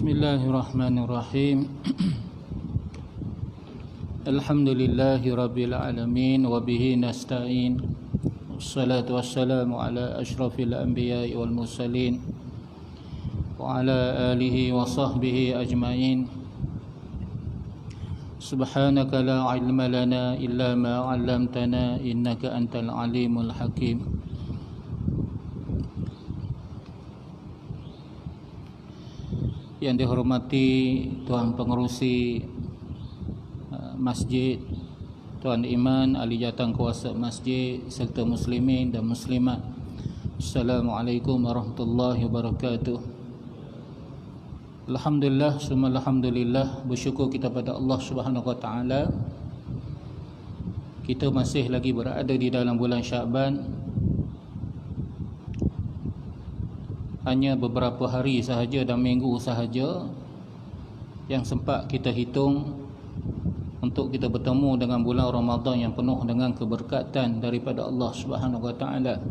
Bismillahirrahmanirrahim. Alhamdulillahi rabbil alamin wa bihi nasta'in. Wassalatu wassalamu ala asyrafil anbiya'i wal mursalin wa ala alihi wa sahbihi ajma'in. Subhanaka la ilma lana illa ma 'allamtana innaka antal alimul hakim. Yang dihormati Tuan Pengerusi Masjid, Tuan Iman, Ahli Jawatan Kuasa Masjid serta muslimin dan muslimat. Assalamualaikum warahmatullahi wabarakatuh. Alhamdulillah, summa alhamdulillah, bersyukur kita pada Allah Subhanahu wa taala. Kita masih lagi berada di dalam bulan Syaban. Hanya beberapa hari sahaja dan minggu sahaja yang sempat kita hitung untuk kita bertemu dengan bulan Ramadan yang penuh dengan keberkatan daripada Allah Subhanahu wa taala.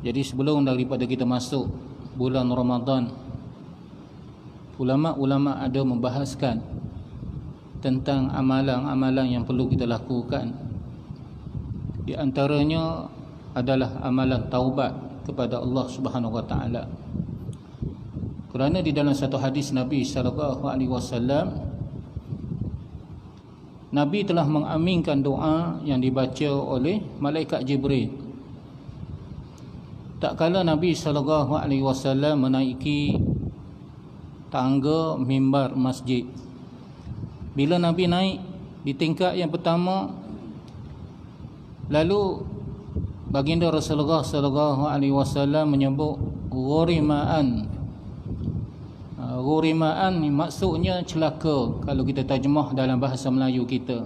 Jadi sebelum daripada kita masuk bulan Ramadan, ulama-ulama ada membahaskan tentang amalan-amalan yang perlu kita lakukan. Di antaranya adalah amalan taubat kepada Allah Subhanahu wa taala. Kerana di dalam satu hadis Nabi sallallahu alaihi wasallam, Nabi telah mengaminkan doa yang dibaca oleh malaikat Jibril. Tak kala Nabi sallallahu alaihi wasallam menaiki tangga mimbar masjid. Bila Nabi naik di tingkat yang pertama, lalu baginda Rasulullah sallallahu alaihi wasallam menyebut ghurimaan. Ghurimaan ni maksudnya celaka kalau kita terjemah dalam bahasa Melayu kita.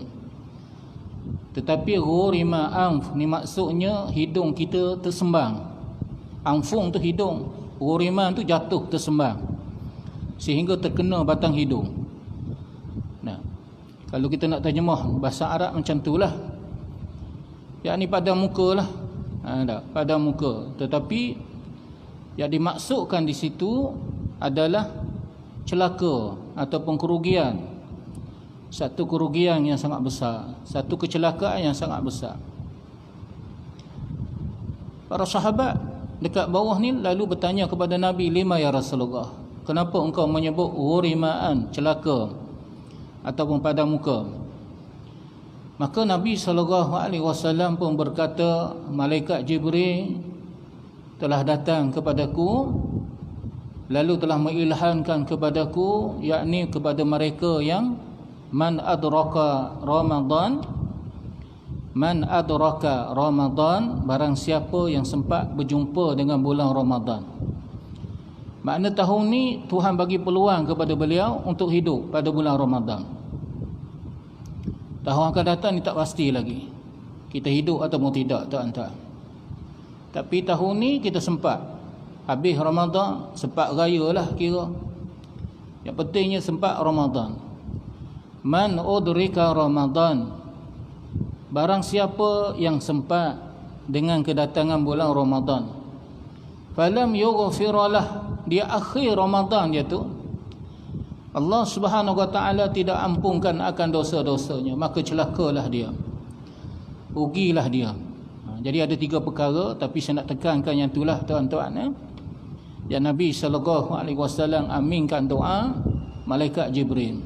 Tetapi ghurima anf ni maksudnya hidung kita tersembang. Anfung tu hidung, ghuriman tu jatuh tersembang sehingga terkena batang hidung. Nah, kalau kita nak terjemah bahasa Arab macam itulah. Yakni pada muka lah. Pada muka. Tetapi yang dimaksudkan di situ adalah celaka ataupun kerugian. Satu kerugian yang sangat besar, satu kecelakaan yang sangat besar. Para sahabat dekat bawah ni lalu bertanya kepada Nabi, lima ya Rasulullah, kenapa engkau menyebut ghurimaan, celaka ataupun pada muka? Maka Nabi SAW pun berkata, malaikat Jibril telah datang kepadaku, lalu telah mengilhamkan kepadaku, yakni kepada mereka yang man adraka Ramadan, barang siapa yang sempat berjumpa dengan bulan Ramadan. Makna tahun ni Tuhan bagi peluang kepada beliau untuk hidup pada bulan Ramadan. Tahun akan datang ni tak pasti lagi kita hidup ataupun tidak, tuan-tuan. Tapi tahun ni kita sempat. Habis Ramadan, sempat raya lah kira. Yang pentingnya sempat Ramadan. Man udrika Ramadan, barang siapa yang sempat dengan kedatangan bulan Ramadan, falam yughfiralah, dia akhir Ramadan dia tu, Allah Subhanahu wa taala tidak ampunkan akan dosa-dosanya, maka celakalah dia, rugilah dia. Jadi ada tiga perkara, tapi saya nak tekankan yang itulah, tuan-tuan, yang Nabi sallallahu alaihi wasallam aminkan doa malaikat Jibril.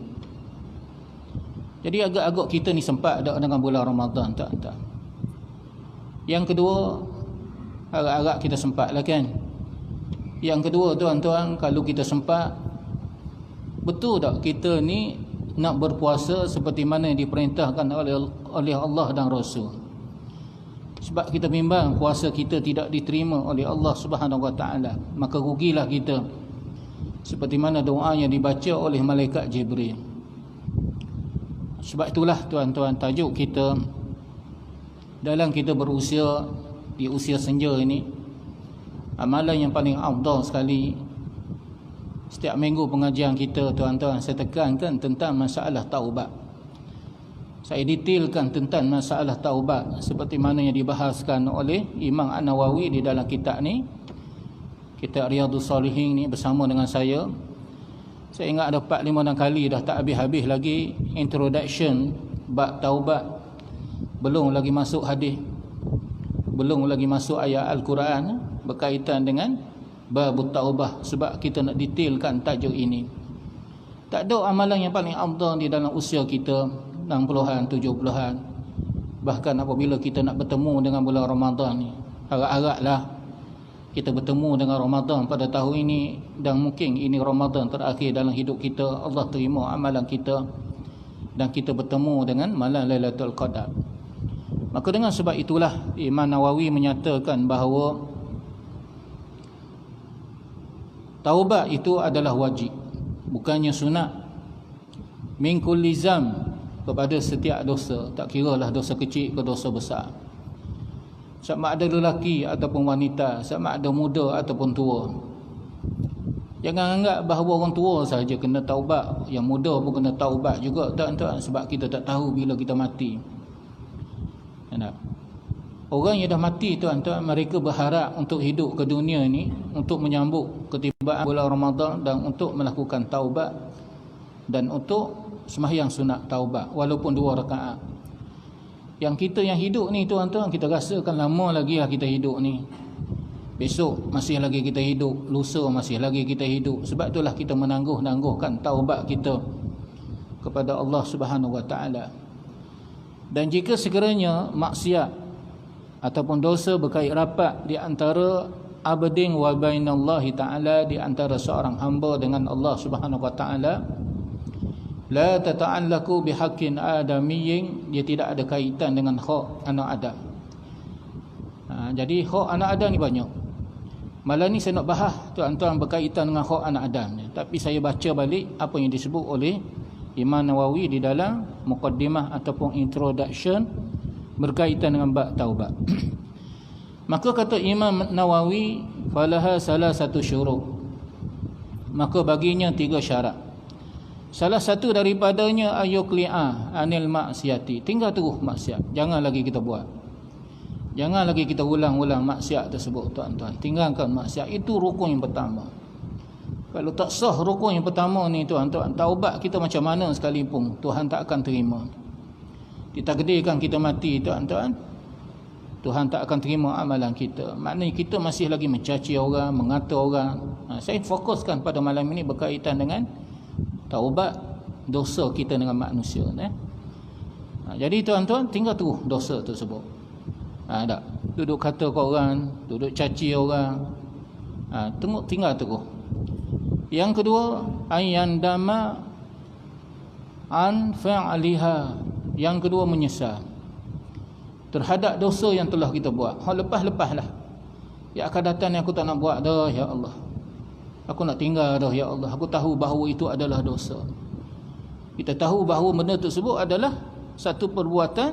Jadi agak-agak kita ni sempat dak dengan bulan Ramadan, tuan-tuan. Yang kedua, agak-agak kita sempat lah kan. Yang kedua, tuan-tuan, kalau kita sempat, betul tak kita ni nak berpuasa seperti mana yang diperintahkan oleh Allah dan Rasul? Sebab kita bimbang puasa kita tidak diterima oleh Allah Subhanahu wa taala, maka rugilah kita. Seperti mana doa yang dibaca oleh malaikat Jibril. Sebab itulah, tuan-tuan, tajuk kita dalam kita berusia di usia senja ini, amalan yang paling afdal sekali. Setiap minggu pengajian kita, tuan-tuan, saya tekankan tentang masalah taubat. Saya detailkan tentang masalah taubat seperti mana yang dibahaskan oleh Imam An-Nawawi di dalam kitab ni. kitab Riyadhus Salihin ni bersama dengan saya. Saya ingat ada 4-5 kali dah tak habis-habis lagi introduction bab taubat. Belum lagi masuk hadis, belum lagi masuk ayat Al-Quran berkaitan dengan bab taubah, sebab kita nak detailkan tajuk ini. Tak ada amalan yang paling afdal di dalam usia kita 60-an, 70-an. Bahkan apabila kita nak bertemu dengan bulan Ramadan ni, harap-haraplah kita bertemu dengan Ramadan pada tahun ini, dan mungkin ini Ramadan terakhir dalam hidup kita. Allah terima amalan kita dan kita bertemu dengan malam Lailatul Qadar. Maka dengan sebab itulah Imam Nawawi menyatakan bahawa taubat itu adalah wajib, bukannya sunat. Min kulli zam, kepada setiap dosa, tak kiralah dosa kecil ke dosa besar. Sama ada lelaki ataupun wanita, sama ada muda ataupun tua. Jangan anggap bahawa orang tua sahaja kena taubat, yang muda pun kena taubat juga, tuan-tuan, sebab kita tak tahu bila kita mati. Orang yang dah mati, tuan-tuan, mereka berharap untuk hidup ke dunia ni, untuk menyambut ketibaan bulan Ramadan dan untuk melakukan taubat dan untuk sembahyang sunat taubat walaupun 2 rakaat. Yang kita yang hidup ni, tuan-tuan, kita rasakan lama lagi lah kita hidup ni. Besok masih lagi kita hidup, lusa masih lagi kita hidup. Sebab itulah kita menangguh-nangguhkan taubat kita kepada Allah Subhanahu Wa Taala. Dan jika sekiranya maksiat ataupun dosa berkait rapat di antara abdin wa bainallahi ta'ala, di antara seorang hamba dengan Allah Subhanahu Wa Taala, la tata'allaku bihaqqin adamiyyin, dia tidak ada kaitan dengan hak anak Adam. Jadi hak anak Adam ni banyak. Malam ni saya nak bahas, tuan-tuan, berkaitan dengan hak anak Adam ni. Tapi saya baca balik apa yang disebut oleh Imam Nawawi di dalam muqaddimah ataupun introduction berkaitan dengan bab taubat. Maka kata Imam Nawawi, falaha salah satu syurut, maka baginya 3 syarat. Salah satu daripadanya ayuqli'a anil maksiati, tinggal terus maksiat, jangan lagi kita buat, jangan lagi kita ulang-ulang maksiat tersebut, tuan-tuan. Tinggalkan maksiat, itu rukun yang pertama. Kalau tak sah rukun yang pertama ni, tuan-tuan, taubat kita macam mana sekalipun Tuhan tak akan terima. Ditakdirkan kita mati, tuan-tuan, Tuhan tak akan terima amalan kita. Maknanya kita masih lagi mencaci orang, mengata orang. Saya fokuskan pada malam ini berkaitan dengan taubat dosa kita dengan manusia. Jadi tuan-tuan, tinggal terus dosa tersebut. Tak duduk kata ke orang, duduk caci orang. Tinggal terus. Yang kedua, ayyandama an fa'aliha. Yang kedua, menyesal terhadap dosa yang telah kita buat. Lepas-lepaslah. Ya akan datang yang aku tak nak buat dah, ya Allah. Aku nak tinggal dah, ya Allah. Aku tahu bahawa itu adalah dosa. Kita tahu bahawa benda tersebut adalah satu perbuatan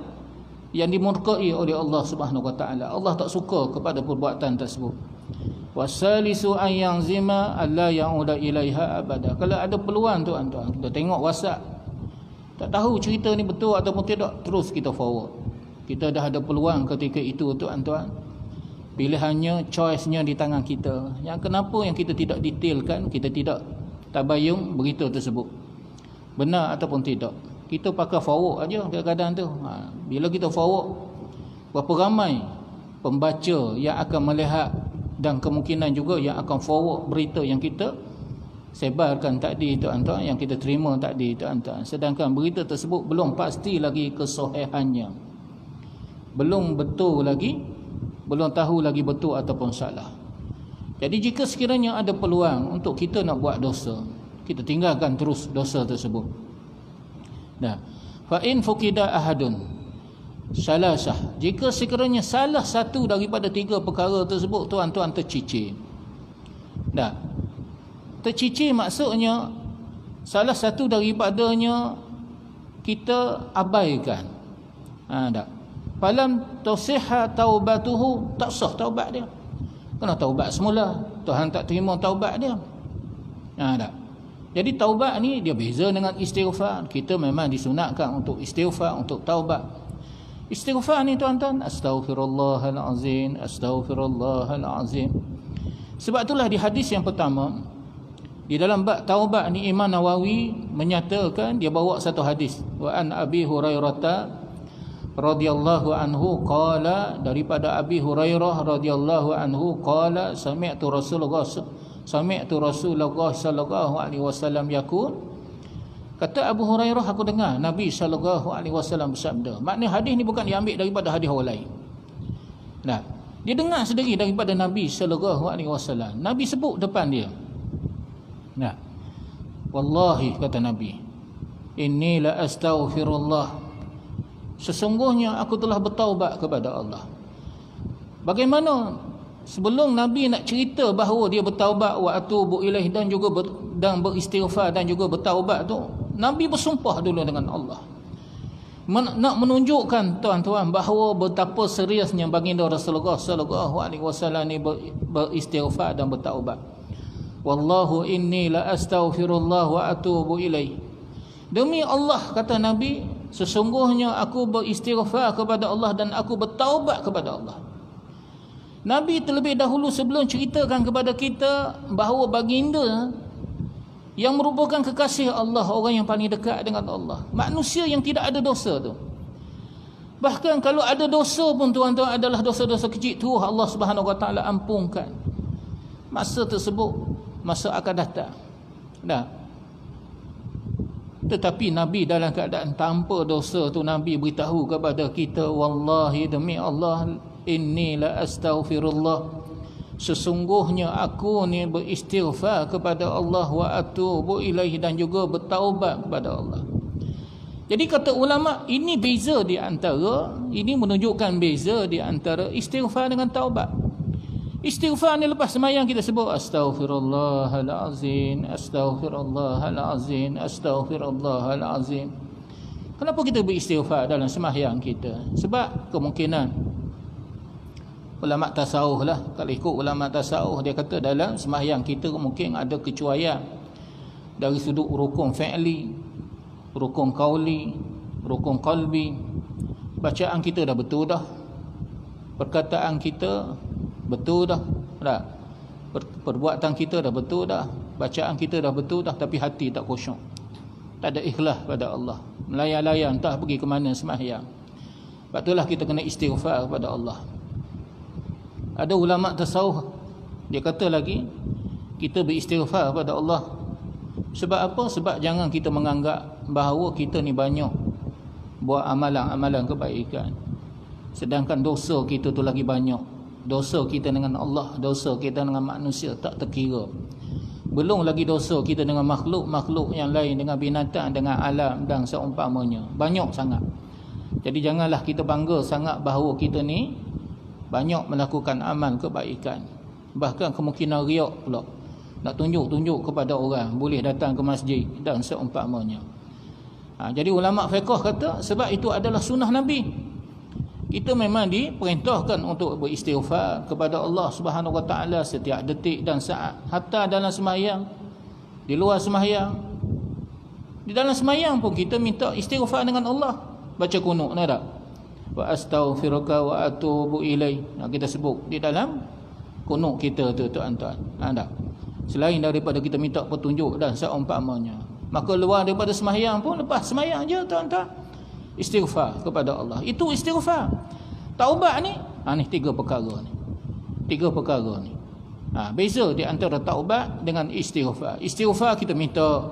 yang dimurkai oleh Allah Subhanahu Wa Taala. Allah tak suka kepada perbuatan tersebut. Wasalisu an yanzima alla ya'uda ilaiha abada. Kalau ada peluang, tuan-tuan, kita tengok WhatsApp, tak tahu cerita ni betul ataupun tidak, terus kita forward. Kita dah ada peluang ketika itu, tuan-tuan. Pilihannya, choice-nya di tangan kita. Yang kenapa yang kita tidak detailkan, kita tidak tabayun berita tersebut benar ataupun tidak. Kita pakai forward aja kadang-kadang tu. Bila kita forward, berapa ramai pembaca yang akan melihat, dan kemungkinan juga yang akan forward berita yang kita sebarkan tadi, tuan-tuan, yang kita terima tadi, tuan-tuan. Sedangkan berita tersebut belum pasti lagi kesahihannya, belum betul lagi, belum tahu lagi betul ataupun salah. Jadi jika sekiranya ada peluang untuk kita nak buat dosa, kita tinggalkan terus dosa tersebut. Fa in fuqida ahadun salasah, jika sekiranya salah satu daripada 3 perkara tersebut, tuan-tuan, tercicir. Tercicir maksudnya salah satu daripadanya kita abaikan. Falam tasihha taubatuhu, tak sah taubat dia. Kena taubat semula, Tuhan tak terima taubat dia. Jadi taubat ni dia beza dengan istighfar. Kita memang disunatkan untuk istighfar, untuk taubat. Istighfar ni, tuan-tuan, astaghfirullahalazim, astaghfirullahalazim. Sebab itulah di hadis yang pertama, di dalam bab taubat ni, Imam Nawawi menyatakan, dia bawa satu hadis, wa an Abi Hurairah radhiyallahu anhu qala, daripada Abi Hurairah radhiyallahu anhu qala, sami'tu Rasulullah sallallahu alaihi wasallam yaqul, kata Abu Hurairah, aku dengar Nabi sallallahu alaihi wasallam bersabda. Maknanya hadis ni bukan diambil daripada hadis orang lain. Nah, dia dengar sendiri daripada Nabi sallallahu alaihi wasallam. Nabi sebut depan dia. Nah, wallahi, kata Nabi, inni la astaghfirullah, sesungguhnya aku telah bertaubat kepada Allah. Bagaimana sebelum Nabi nak cerita bahawa dia bertaubat, wa atubu ilaih, dan juga beristighfar dan juga bertaubat tu, Nabi bersumpah dulu dengan Allah. Nak menunjukkan tuan-tuan bahawa betapa seriusnya baginda Rasulullah sallallahu alaihi wasallam ni beristighfar dan bertaubat. Wallahu inni la astaghfirullah wa atubu ilaih. Demi Allah, kata Nabi, sesungguhnya aku beristighfar kepada Allah dan aku bertaubat kepada Allah. Nabi terlebih dahulu sebelum ceritakan kepada kita bahawa baginda yang merupakan kekasih Allah, orang yang paling dekat dengan Allah, manusia yang tidak ada dosa tu. Bahkan kalau ada dosa pun tuan-tuan adalah dosa-dosa kecil tu, Allah Subhanahu Wa Taala ampunkan. Masa tersebut, masa akan datang. Dah. Tetapi Nabi dalam keadaan tanpa dosa tu, Nabi beritahu kepada kita, wallahi, demi Allah, inni la astaghfirullah, sesungguhnya aku ni beristighfar kepada Allah, wa atubu ilaihi, dan juga bertaubat kepada Allah. Jadi kata ulama, ini beza di antara, ini menunjukkan beza di antara istighfar dengan taubat. Istighfar ni lepas sembahyang kita sebut astaghfirullahalazim, astaghfirullahalazim, astaghfirullahalazim. Kenapa kita beristighfar dalam sembahyang kita? Sebab kemungkinan ulama tasawuf lah, kalau ikut ulama tasawuf, dia kata dalam sembahyang kita mungkin ada kecuaian dari sudut rukun fi'li, rukun qauli, rukun qalbi. Bacaan kita dah betul dah, perkataan kita betul dah, perbuatan kita dah betul dah, bacaan kita dah betul dah, tapi hati tak khusyuk, tak ada ikhlas pada Allah, melayang-layang entah pergi ke mana sembahyang. Sebab itulah kita kena istighfar kepada Allah. Ada ulama tasawuf, dia kata lagi, kita beristighfar kepada Allah. Sebab apa? Sebab jangan kita menganggap bahawa kita ni banyak buat amalan-amalan kebaikan, sedangkan dosa kita tu lagi banyak. Dosa kita dengan Allah, dosa kita dengan manusia tak terkira. Belum lagi dosa kita dengan makhluk-makhluk yang lain, dengan binatang, dengan alam dan seumpamanya. Banyak sangat. Jadi janganlah kita bangga sangat bahawa kita ni banyak melakukan amal kebaikan. Bahkan kemungkinan riak pula, nak tunjuk-tunjuk kepada orang, boleh datang ke masjid dan seumpamanya. Jadi ulama fiqh kata, sebab itu adalah sunnah Nabi. Kita memang diperintahkan untuk beristighfar kepada Allah Subhanahu Wa Taala setiap detik dan saat, hatta dalam sembahyang, di luar sembahyang. Di dalam sembahyang pun kita minta istighfar dengan Allah, baca kunut, tak? Wa astaghfiruka wa atubu ilaih. Kita sebut di dalam kunut kita tu, tuan-tuan. Tak? Selain daripada kita minta petunjuk dan seumpamanya. Maka luar daripada sembahyang pun, lepas sembahyang je tuan-tuan, istighfar kepada Allah. Itu istighfar. Taubat ni, ni tiga perkara ni. Beza di antara taubat dengan istighfar. Istighfar kita minta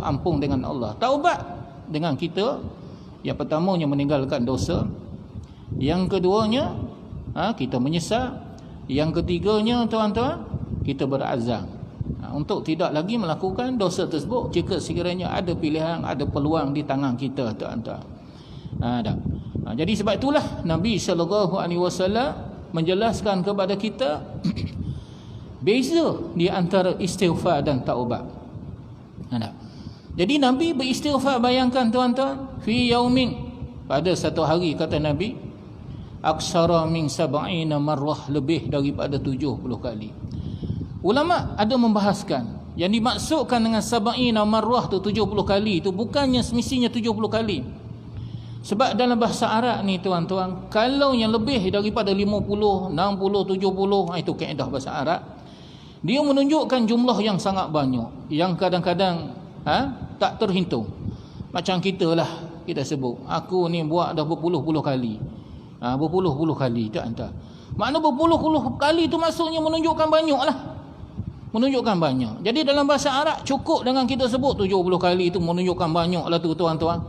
ampun dengan Allah. Taubat dengan kita, yang pertamanya meninggalkan dosa, yang keduanya kita menyesal, yang ketiganya tuan-tuan, kita berazam untuk tidak lagi melakukan dosa tersebut jika sekiranya ada pilihan, ada peluang di tangan kita, tuan-tuan. Jadi sebab itulah Nabi SAW menjelaskan kepada kita beza di antara istighfar dan taubat. Jadi Nabi beristighfar, bayangkan tuan-tuan, fi yaumin, pada satu hari, kata Nabi, aksara min sab'ina marrah, lebih daripada 70 kali. Ulama ada membahaskan, yang dimaksudkan dengan sab'ina marrah tu 70 kali tu bukannya semestinya 70 kali. Sebab dalam bahasa Arab ni tuan-tuan, kalau yang lebih daripada 50, 60, 70, itu kaedah bahasa Arab, dia menunjukkan jumlah yang sangat banyak, yang kadang-kadang tak terhitung. Macam kita lah, kita sebut aku ni buat dah berpuluh-puluh kali, berpuluh-puluh kali, tak entah. Makna berpuluh-puluh kali tu maksudnya menunjukkan banyak lah, menunjukkan banyak. Jadi dalam bahasa Arab cukup dengan kita sebut 70 kali itu menunjukkan banyak lah tu tuan-tuan.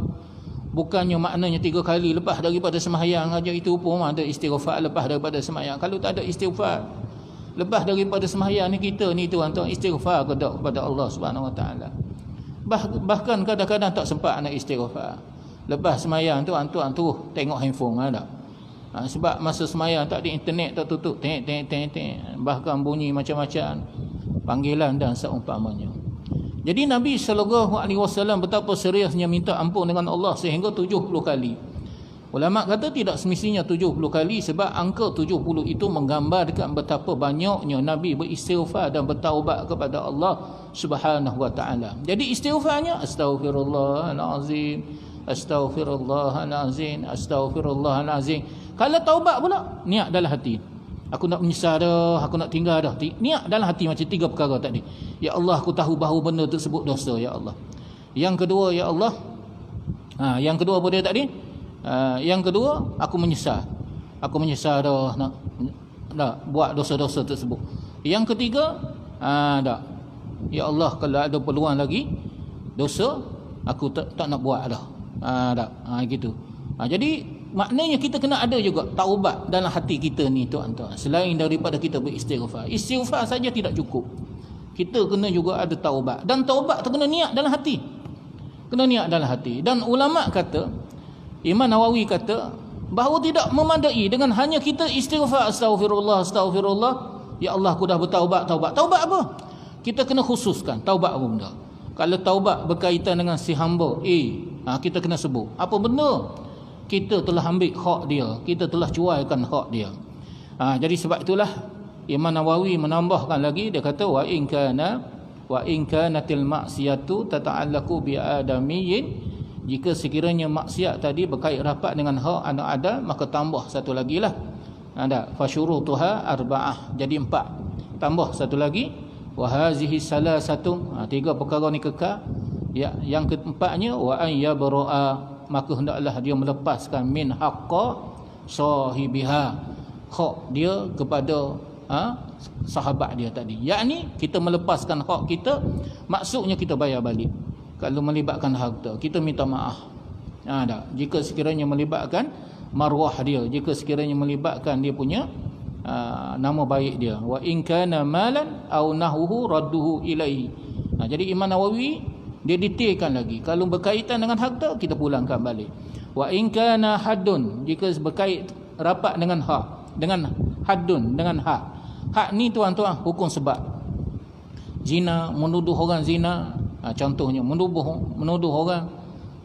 Bukannya maknanya 3 kali lepas daripada sembahyang aja itu pun ada istighfar lepas daripada sembahyang. Kalau tak ada istighfar lepas daripada sembahyang ni, kita ni tuan-tuan istighfar kepada Allah Subhanahu Wa Taala. Bahkan kadang-kadang tak sempat nak istighfar. Lepas sembahyang tuan-tuan terus tengok handphone ada. Sebab masa sembahyang tak ada internet, tak tutup teng, bahkan bunyi macam-macam panggilan dan seumpamanya. Jadi Nabi SAW betapa seriusnya minta ampun dengan Allah sehingga 70 kali. Ulama kata tidak semestinya 70 kali, sebab angka 70 itu menggambarkan betapa banyaknya Nabi beristighfar dan bertaubat kepada Allah Subhanahu Wa Taala. Jadi istighfarnya astaghfirullahalazim, astaghfirullahalazim, astaghfirullahalazim. Kalau taubat pula niat dalam hati, aku nak menyesal dah, aku nak tinggal dah. Niat dalam hati macam 3 perkara tadi. Ya Allah, aku tahu bahawa benda tersebut dosa, ya Allah. Yang kedua, ya Allah, yang kedua apa dia tadi? Yang kedua, aku menyesal. Aku menyesal dah nak buat dosa-dosa tersebut. Yang ketiga, dah. Ya Allah, kalau ada peluang lagi dosa, aku tak nak buat dah. Dah. Gitu. Jadi maknanya kita kena ada juga taubat dalam hati kita ni tuan-tuan. Selain daripada kita beristighfar, istighfar saja tidak cukup, kita kena juga ada taubat. Dan taubat tu kena niat dalam hati, kena niat dalam hati. Dan ulama kata, Imam Nawawi kata bahawa tidak memadai dengan hanya kita istighfar astaghfirullah, astaghfirullah, ya Allah aku dah bertaubat. Taubat apa? Kita kena khususkan taubat apa benda. Kalau taubat berkaitan dengan si hamba kita kena sebut apa benda kita telah ambil hak dia, kita telah cuaikan hak dia. Jadi sebab itulah Imam Nawawi menambahkan lagi, dia kata wa in kanatil maksiyatu tata'allaqu bi adamiyyin, jika sekiranya maksiat tadi berkait rapat dengan hak anak Adam, maka tambah satu lagi lah. Ada fasyurutuha arba'ah, jadi 4. Tambah satu lagi wa hazihi salasatu, 3 perkara ni kekal. Ya, yang keempatnya wa an yabra'a, maka hendaklah dia melepaskan min haqqa sahibiha, hak dia kepada sahabat dia tadi. Yakni kita melepaskan hak kita, maksudnya kita bayar balik. Kalau melibatkan harta, kita minta maaf. Jika sekiranya melibatkan marwah dia, jika sekiranya melibatkan dia punya nama baik dia. Wa in kana malan aw nahuhu radduhu ilaihi. Jadi Imam Nawawi dia detailkan lagi, kalau berkaitan dengan harta kita pulangkan balik. Wa in kana haddun, jika berkait rapat dengan hak, dengan haddun, dengan hak. Hak ni tuan-tuan hukum sebab. Zina, menuduh orang zina, contohnya menuduh orang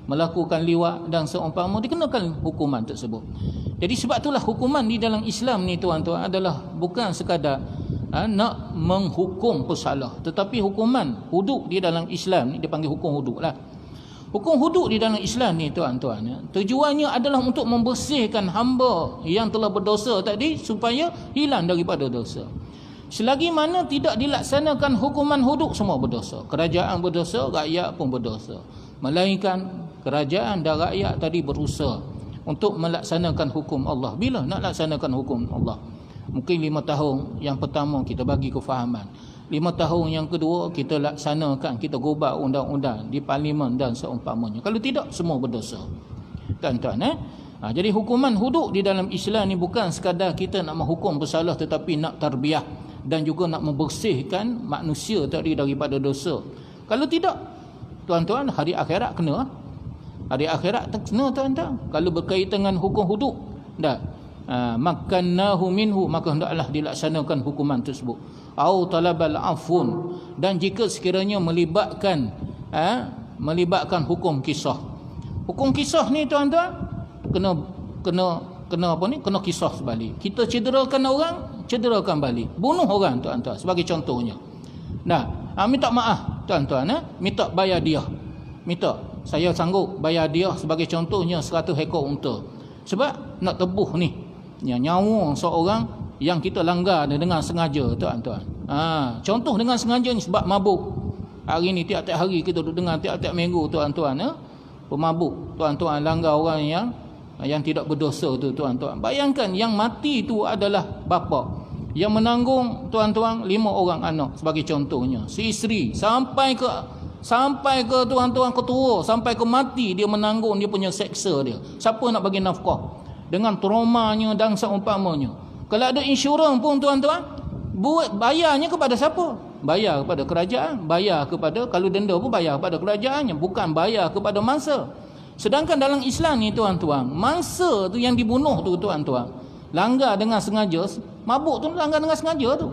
melakukan liwat dan seumpama, dikenakan hukuman tersebut. Jadi sebab itulah hukuman di dalam Islam ni tuan-tuan adalah bukan sekadar nak menghukum pesalah, tetapi hukuman hudud di dalam Islam ni dipanggil hukum hudud lah. Hukum hudud di dalam Islam ni tuan-tuan, tujuannya adalah untuk membersihkan hamba yang telah berdosa tadi supaya hilang daripada dosa. Selagi mana tidak dilaksanakan hukuman hudud, semua berdosa. Kerajaan berdosa, rakyat pun berdosa. Melainkan kerajaan dan rakyat tadi berusaha untuk melaksanakan hukum Allah. Bila nak laksanakan hukum Allah? Mungkin 5 tahun yang pertama kita bagi kefahaman, 5 tahun yang kedua kita laksanakan, kita gubah undang-undang di parlimen dan seumpamanya. Kalau tidak, semua berdosa. Tuan-tuan, jadi hukuman hudud di dalam Islam ni bukan sekadar kita nak menghukum bersalah, tetapi nak tarbiyah dan juga nak membersihkan manusia tadi daripada dosa. Kalau tidak, tuan-tuan, hari akhirat kena. Hari akhirat kena tuan-tuan. Kalau berkaitan dengan hukum hudud, makannahu minhu, maka hendaklah dilaksanakan hukuman tersebut. Au talabal afun, dan jika sekiranya melibatkan hukum kisah. Hukum kisah ni tuan-tuan kena apa ni? Kena kisah sebalik. Kita cederakan orang, cederakan balik. Bunuh orang tuan-tuan sebagai contohnya. Minta maaf tuan-tuan, minta bayar dia. minta, saya sanggup bayar dia sebagai contohnya 100 ekor unta. Sebab nak tebuh ni nyawa seorang yang kita langgar dengan sengaja, tuan-tuan. Contoh dengan sengaja ni sebab mabuk. Hari ni tiap-tiap hari kita duduk dengar, tiap-tiap minggu, tuan-tuan, pemabuk, tuan-tuan, langgar orang yang tidak berdosa tu, tuan-tuan. Bayangkan yang mati tu adalah bapa, yang menanggung, tuan-tuan, 5 orang anak sebagai contohnya. Si isteri sampai ke tuan-tuan ketua, sampai ke mati dia menanggung dia punya seksa dia. Siapa nak bagi nafkah dengan traumanya dan seumpamanya? Kalau ada insurans pun, tuan-tuan, bayarnya kepada siapa? Bayar kepada kerajaan, bayar kepada, kalau denda pun bayar kepada kerajaannya, bukan bayar kepada mangsa. Sedangkan dalam Islam ni, tuan-tuan, mangsa tu yang dibunuh tu, tuan-tuan, langgar dengan sengaja, mabuk tu langgar dengan sengaja tu,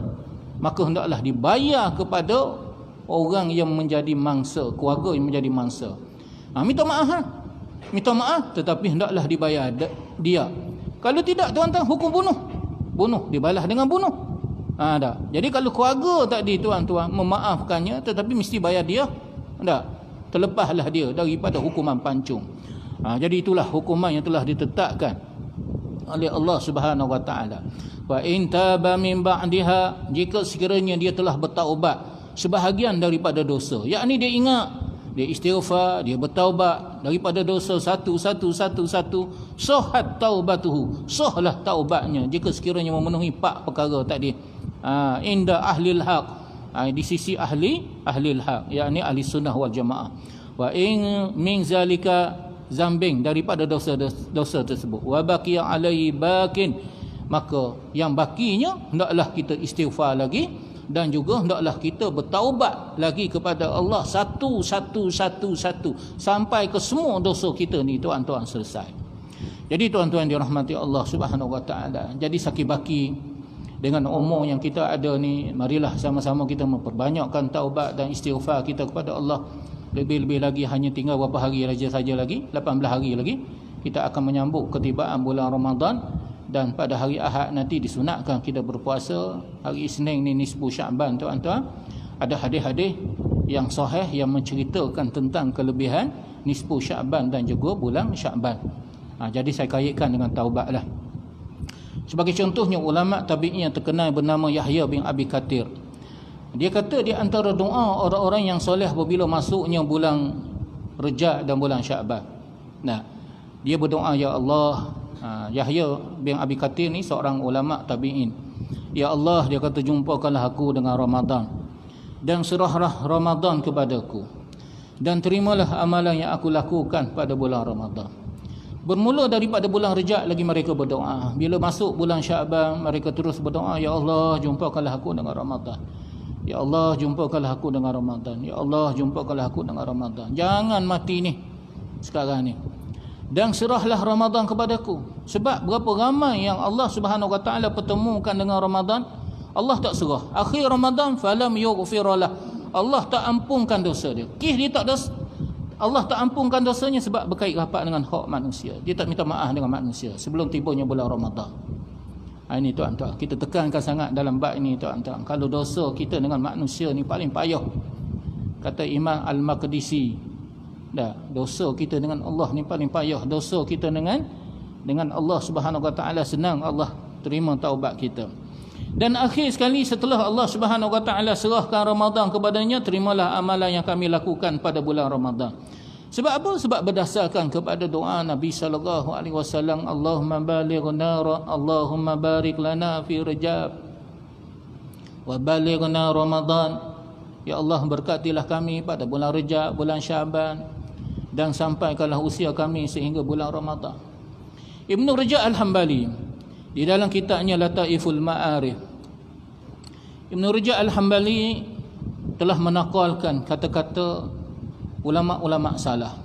maka hendaklah dibayar kepada orang yang menjadi mangsa, keluarga yang menjadi mangsa. Minta maaf, minta maaf, tetapi hendaklah dibayar dia. Kalau tidak, tuan-tuan, hukum bunuh dibalas dengan bunuh. Tak. Jadi kalau keluarga tadi, tuan-tuan, memaafkannya, tetapi mesti bayar dia, tak, terlepaslah dia daripada hukuman pancung. Jadi itulah hukuman yang telah ditetapkan oleh Allah Subhanahu Wa Taala. Wa in taba min ba'daha, jika sekiranya dia telah bertaubat sebahagian daripada dosa, yakni dia ingat, dia istighfar, dia bertaubat daripada dosa satu, sahhat taubatuhu, sahlah taubatnya jika sekiranya memenuhi 4 perkara tadi. Inda ahlil haq, di sisi ahlil haq, yakni ahli sunnah wal jamaah. Wa in min zalika zambing, daripada dosa tersebut, wa baqiya alaihi bakin, maka yang bakinya hendaklah kita istighfar lagi, dan juga hendaklah kita bertaubat lagi kepada Allah satu sampai ke semua dosa kita ni, tuan-tuan, selesai. Jadi tuan-tuan dirahmati Allah Subhanahu Wa Taala, jadi sakit baki dengan umur yang kita ada ni, marilah sama-sama kita memperbanyakkan taubat dan istighfar kita kepada Allah. Lebih-lebih lagi, hanya tinggal berapa hari saja lagi, 18 hari lagi kita akan menyambut ketibaan bulan Ramadan. Dan pada hari Ahad nanti disunatkan kita berpuasa. Hari Isnin ni nisfu Sya'ban, tuan-tuan. Ada hadis-hadis yang sahih yang menceritakan tentang kelebihan nisfu Sya'ban dan juga bulan Sya'ban. Jadi saya kaitkan dengan taubat lah. Sebagai contohnya, ulama tabi'in yang terkenal bernama Yahya bin Abi Kathir, dia kata di antara doa orang-orang yang soleh apabila masuknya bulan Rejab dan bulan Sya'ban, dia berdoa, ya Allah, Yahya bin Abi Kathir ni seorang ulama tabi'in, ya Allah, dia kata, jumpakanlah aku dengan Ramadan dan serahlah Ramadan kepadaku, dan terimalah amalan yang aku lakukan pada bulan Ramadan. Bermula daripada bulan Rejab lagi mereka berdoa, bila masuk bulan Sya'ban mereka terus berdoa, ya Allah, jumpakanlah aku dengan Ramadan, ya Allah, jumpakanlah aku dengan Ramadan, ya Allah, jumpakanlah aku dengan Ramadan. Jangan mati ni sekarang ni, dan serahlah Ramadan kepadaku. Sebab berapa ramai yang Allah Subhanahu Wa Taala pertemukan dengan Ramadan, Allah tak serah. Akhir Ramadan falam yughfirlah, Allah tak ampunkan dosa dia. Dia tak dosa, Allah tak ampunkan dosanya sebab berkait rapat dengan hak manusia. Dia tak minta maaf dengan manusia sebelum tibanya bulan Ramadan. Ini, tuan-tuan, kita tekankan sangat dalam bab ini, tuan-tuan. Kalau dosa kita dengan manusia ni paling payah. Kata Imam Al-Maqdisi, dosa kita dengan Allah ni paling payah. Dosa kita dengan Allah Subhanahu Wa Taala senang Allah terima taubat kita. Dan akhir sekali, setelah Allah Subhanahu Wa Taala serahkan Ramadan kepadanya, terimalah amalan yang kami lakukan pada bulan Ramadan. Sebab apa? Sebab berdasarkan kepada doa Nabi sallallahu alaihi wasallam, Allahumma balighna, Allahumma barik lana fi Rajab wa balighna Ramadan. Ya Allah, berkatilah kami pada bulan Rajab, bulan Syaban, dan sampaikanlah usia kami sehingga bulan Ramadan. Ibn Rajab Al-Hambali di dalam kitabnya Lataiful Ma'arif, Ibn Rajab Al-Hambali telah menakalkan kata-kata ulama-ulama salah.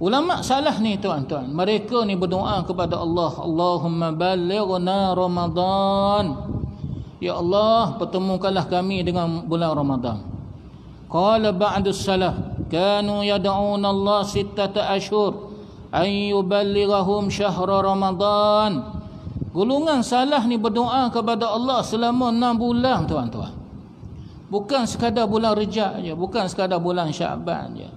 Ulama salah ni, tuan-tuan, mereka ni berdoa kepada Allah, Allahumma balighna Ramadan, ya Allah, pertemukanlah kami dengan bulan Ramadan. Qala ba'dus salaf kanu yad'una Allah 6 ashhur ay yuballighahum syahra Ramadan. Golongan salah ni berdoa kepada Allah selama 6 bulan, tuan-tuan. Bukan sekadar bulan Rejab je, bukan sekadar bulan Syaban je.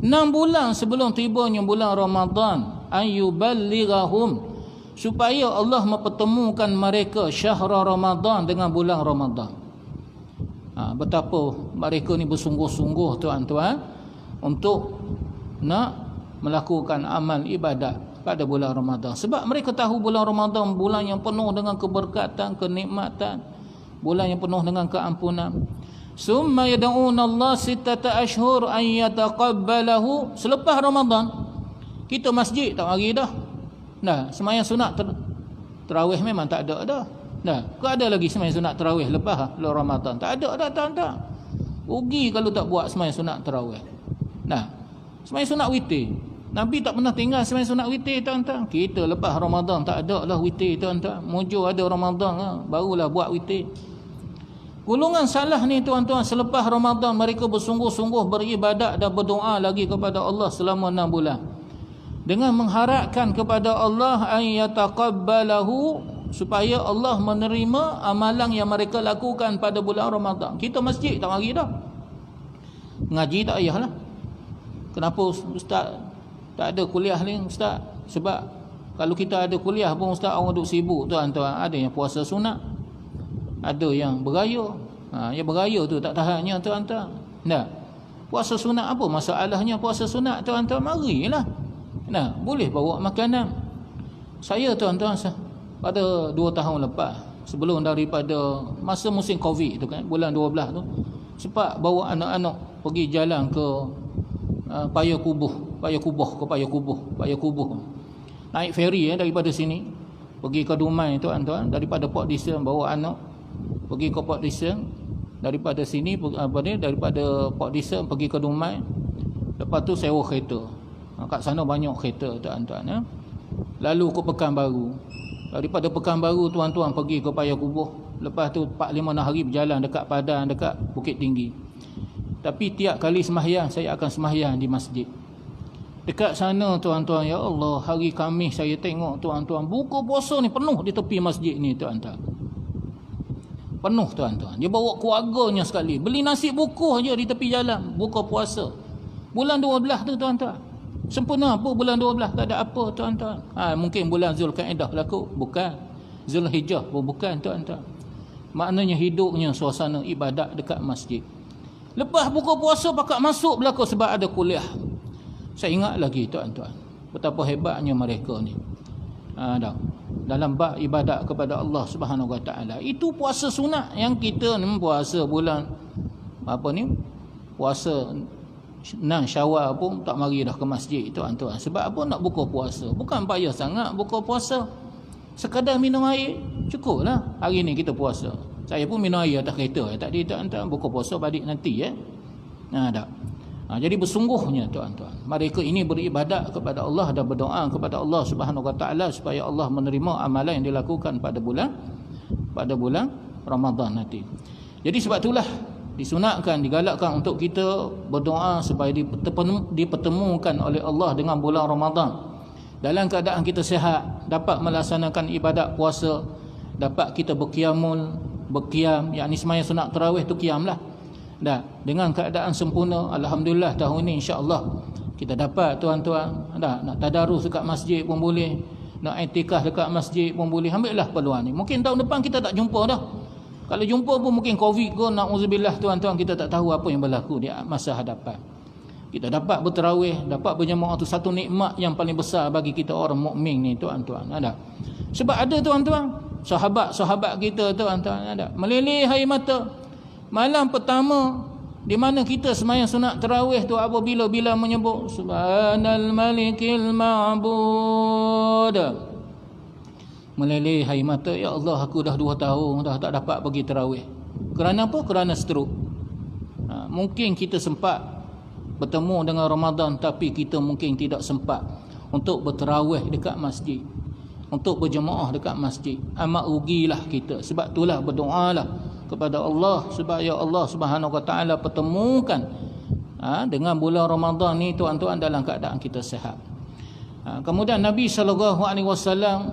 6 bulan sebelum tibanya bulan Ramadan, ayyubalighahum, supaya Allah mempertemukan mereka syahra Ramadan dengan bulan Ramadan. Betapa mereka ni bersungguh-sungguh tuan-tuan untuk nak melakukan amal ibadat pada bulan Ramadan. Sebab mereka tahu bulan Ramadan bulan yang penuh dengan keberkatan, kenikmatan, bulan yang penuh dengan keampunan. Summa yad'una Allah sittata ashhur an yataqabbalahu. Selepas Ramadan kita masjid tak mari dah. Nah, sembahyang sunat tarawih memang tak ada dah. Nah, kau ada lagi sembahyang sunat tarawih lepas Ramadan? Tak ada dah, tak. Rugi kalau tak buat sembahyang sunat tarawih. Nah, sembahyang sunat witir, Nabi tak pernah tinggal sembahyang sunat witir tuan-tuan. Kita lepas Ramadan tak ada lah witir tuan-tuan. Mujur ada Ramadan barulah buat witir. Golongan salah ni tuan-tuan, selepas Ramadan mereka bersungguh-sungguh beribadat dan berdoa lagi kepada Allah selama 6 bulan. Dengan mengharapkan kepada Allah an yataqabbalahu, supaya Allah menerima amalan yang mereka lakukan pada bulan Ramadan. Kita masjid tak mari dah. Ngaji tak payahlah. Kenapa ustaz tak ada kuliah ni ustaz? Sebab kalau kita ada kuliah pun ustaz orang duk sibuk tuan-tuan. Ada yang puasa sunat, ada yang beraya. Yang beraya tu tak tahannya tuan-tuan. Nah, puasa sunat apa masalahnya? Puasa sunat tuan-tuan, marilah. Nah, boleh bawa makanan. Saya tuan-tuan pada 2 tahun lepas, sebelum daripada masa musim Covid tu kan, bulan 12 tu, sempat bawa anak-anak pergi jalan ke Payakubuh. Naik feri daripada sini pergi ke Dumai tuan-tuan, daripada Port Dickson bawa anak pergi ke Port Dickson, daripada sini daripada Port Dickson pergi ke Dumai, lepas tu sewa kereta. Kat sana banyak kereta tuan-tuan Lalu ke Pekanbaru, daripada Pekanbaru tuan-tuan pergi ke Payakubuh, lepas tu 4-5 hari berjalan dekat Padang, dekat Bukit Tinggi. Tapi tiap kali sembahyang saya akan sembahyang di masjid. Dekat sana tuan-tuan, ya Allah, hari Khamis saya tengok tuan-tuan, buka puasa ni penuh di tepi masjid ni tuan-tuan. Penuh tuan-tuan. Dia bawa keluarganya sekali, beli nasi bukuh je di tepi jalan, buka puasa. Bulan 12 tu tuan-tuan. Sempurna apa bulan 12? Tak ada apa tuan-tuan. Mungkin bulan Zulkaidah berlaku, bukan. Zulhijjah pun bukan tuan-tuan. Maknanya hidupnya suasana ibadat dekat masjid. Lepas buka puasa pakat masuk berlaku sebab ada kuliah. Saya ingat lagi tuan-tuan, betapa hebatnya mereka ni. Dalam bab ibadat kepada Allah Subhanahu Wa Taala. Itu puasa sunat yang kita ni puasa bulan puasa 6 Syawal pun tak mari dah ke masjid tuan-tuan. Sebab apa? Nak buka puasa. Bukan payah sangat buka puasa. Sekadar minum air cukuplah. Hari ni kita puasa. Saya pun minum air atas kereta tadi tuan-tuan. Buka puasa balik nanti jadi bersungguhnya tuan-tuan, mereka ini beribadat kepada Allah dan berdoa kepada Allah Subhanahu Wa Taala supaya Allah menerima amalan yang dilakukan pada bulan Ramadan nanti. Jadi sebab itulah disunatkan, digalakkan untuk kita berdoa supaya dipertemukan oleh Allah dengan bulan Ramadan dalam keadaan kita sihat, dapat melaksanakan ibadat puasa, dapat kita berqiyam, yakni sembahyang sunat tarawih tu qiyamlah. Dan dengan keadaan sempurna, alhamdulillah tahun ini insya-Allah kita dapat tuan-tuan, nak tadarus dekat masjid pun boleh, nak i'tikaf dekat masjid pun boleh. Ambillah peluang ni. Mungkin tahun depan kita tak jumpa dah. Kalau jumpa pun mungkin Covid ke, na'udzubillah tuan-tuan, kita tak tahu apa yang berlaku di masa hadapan. Kita dapat bertarawih, dapat berjamaah, tu satu nikmat yang paling besar bagi kita orang mukmin ni tuan-tuan. Sebab ada tuan-tuan, sahabat-sahabat kita tuan-tuan, meleleh air mata. Malam pertama di mana kita sembahyang sunat tarawih tu, apabila menyebut Subhanal Malikil Ma'bud, meleleh air mata. Ya Allah, aku dah 2 tahun dah tak dapat pergi tarawih. Kerana apa? Kerana stroke. Mungkin kita sempat bertemu dengan Ramadan, tapi kita mungkin tidak sempat untuk bertarawih dekat masjid, untuk berjemaah dekat masjid. Amat rugilah kita. Sebab itulah berdoalah kepada Allah supaya Allah Subhanahu Wa Taala pertemukan dengan bulan Ramadan ni tuan-tuan dalam keadaan kita sihat. Kemudian Nabi sallallahu alaihi wasallam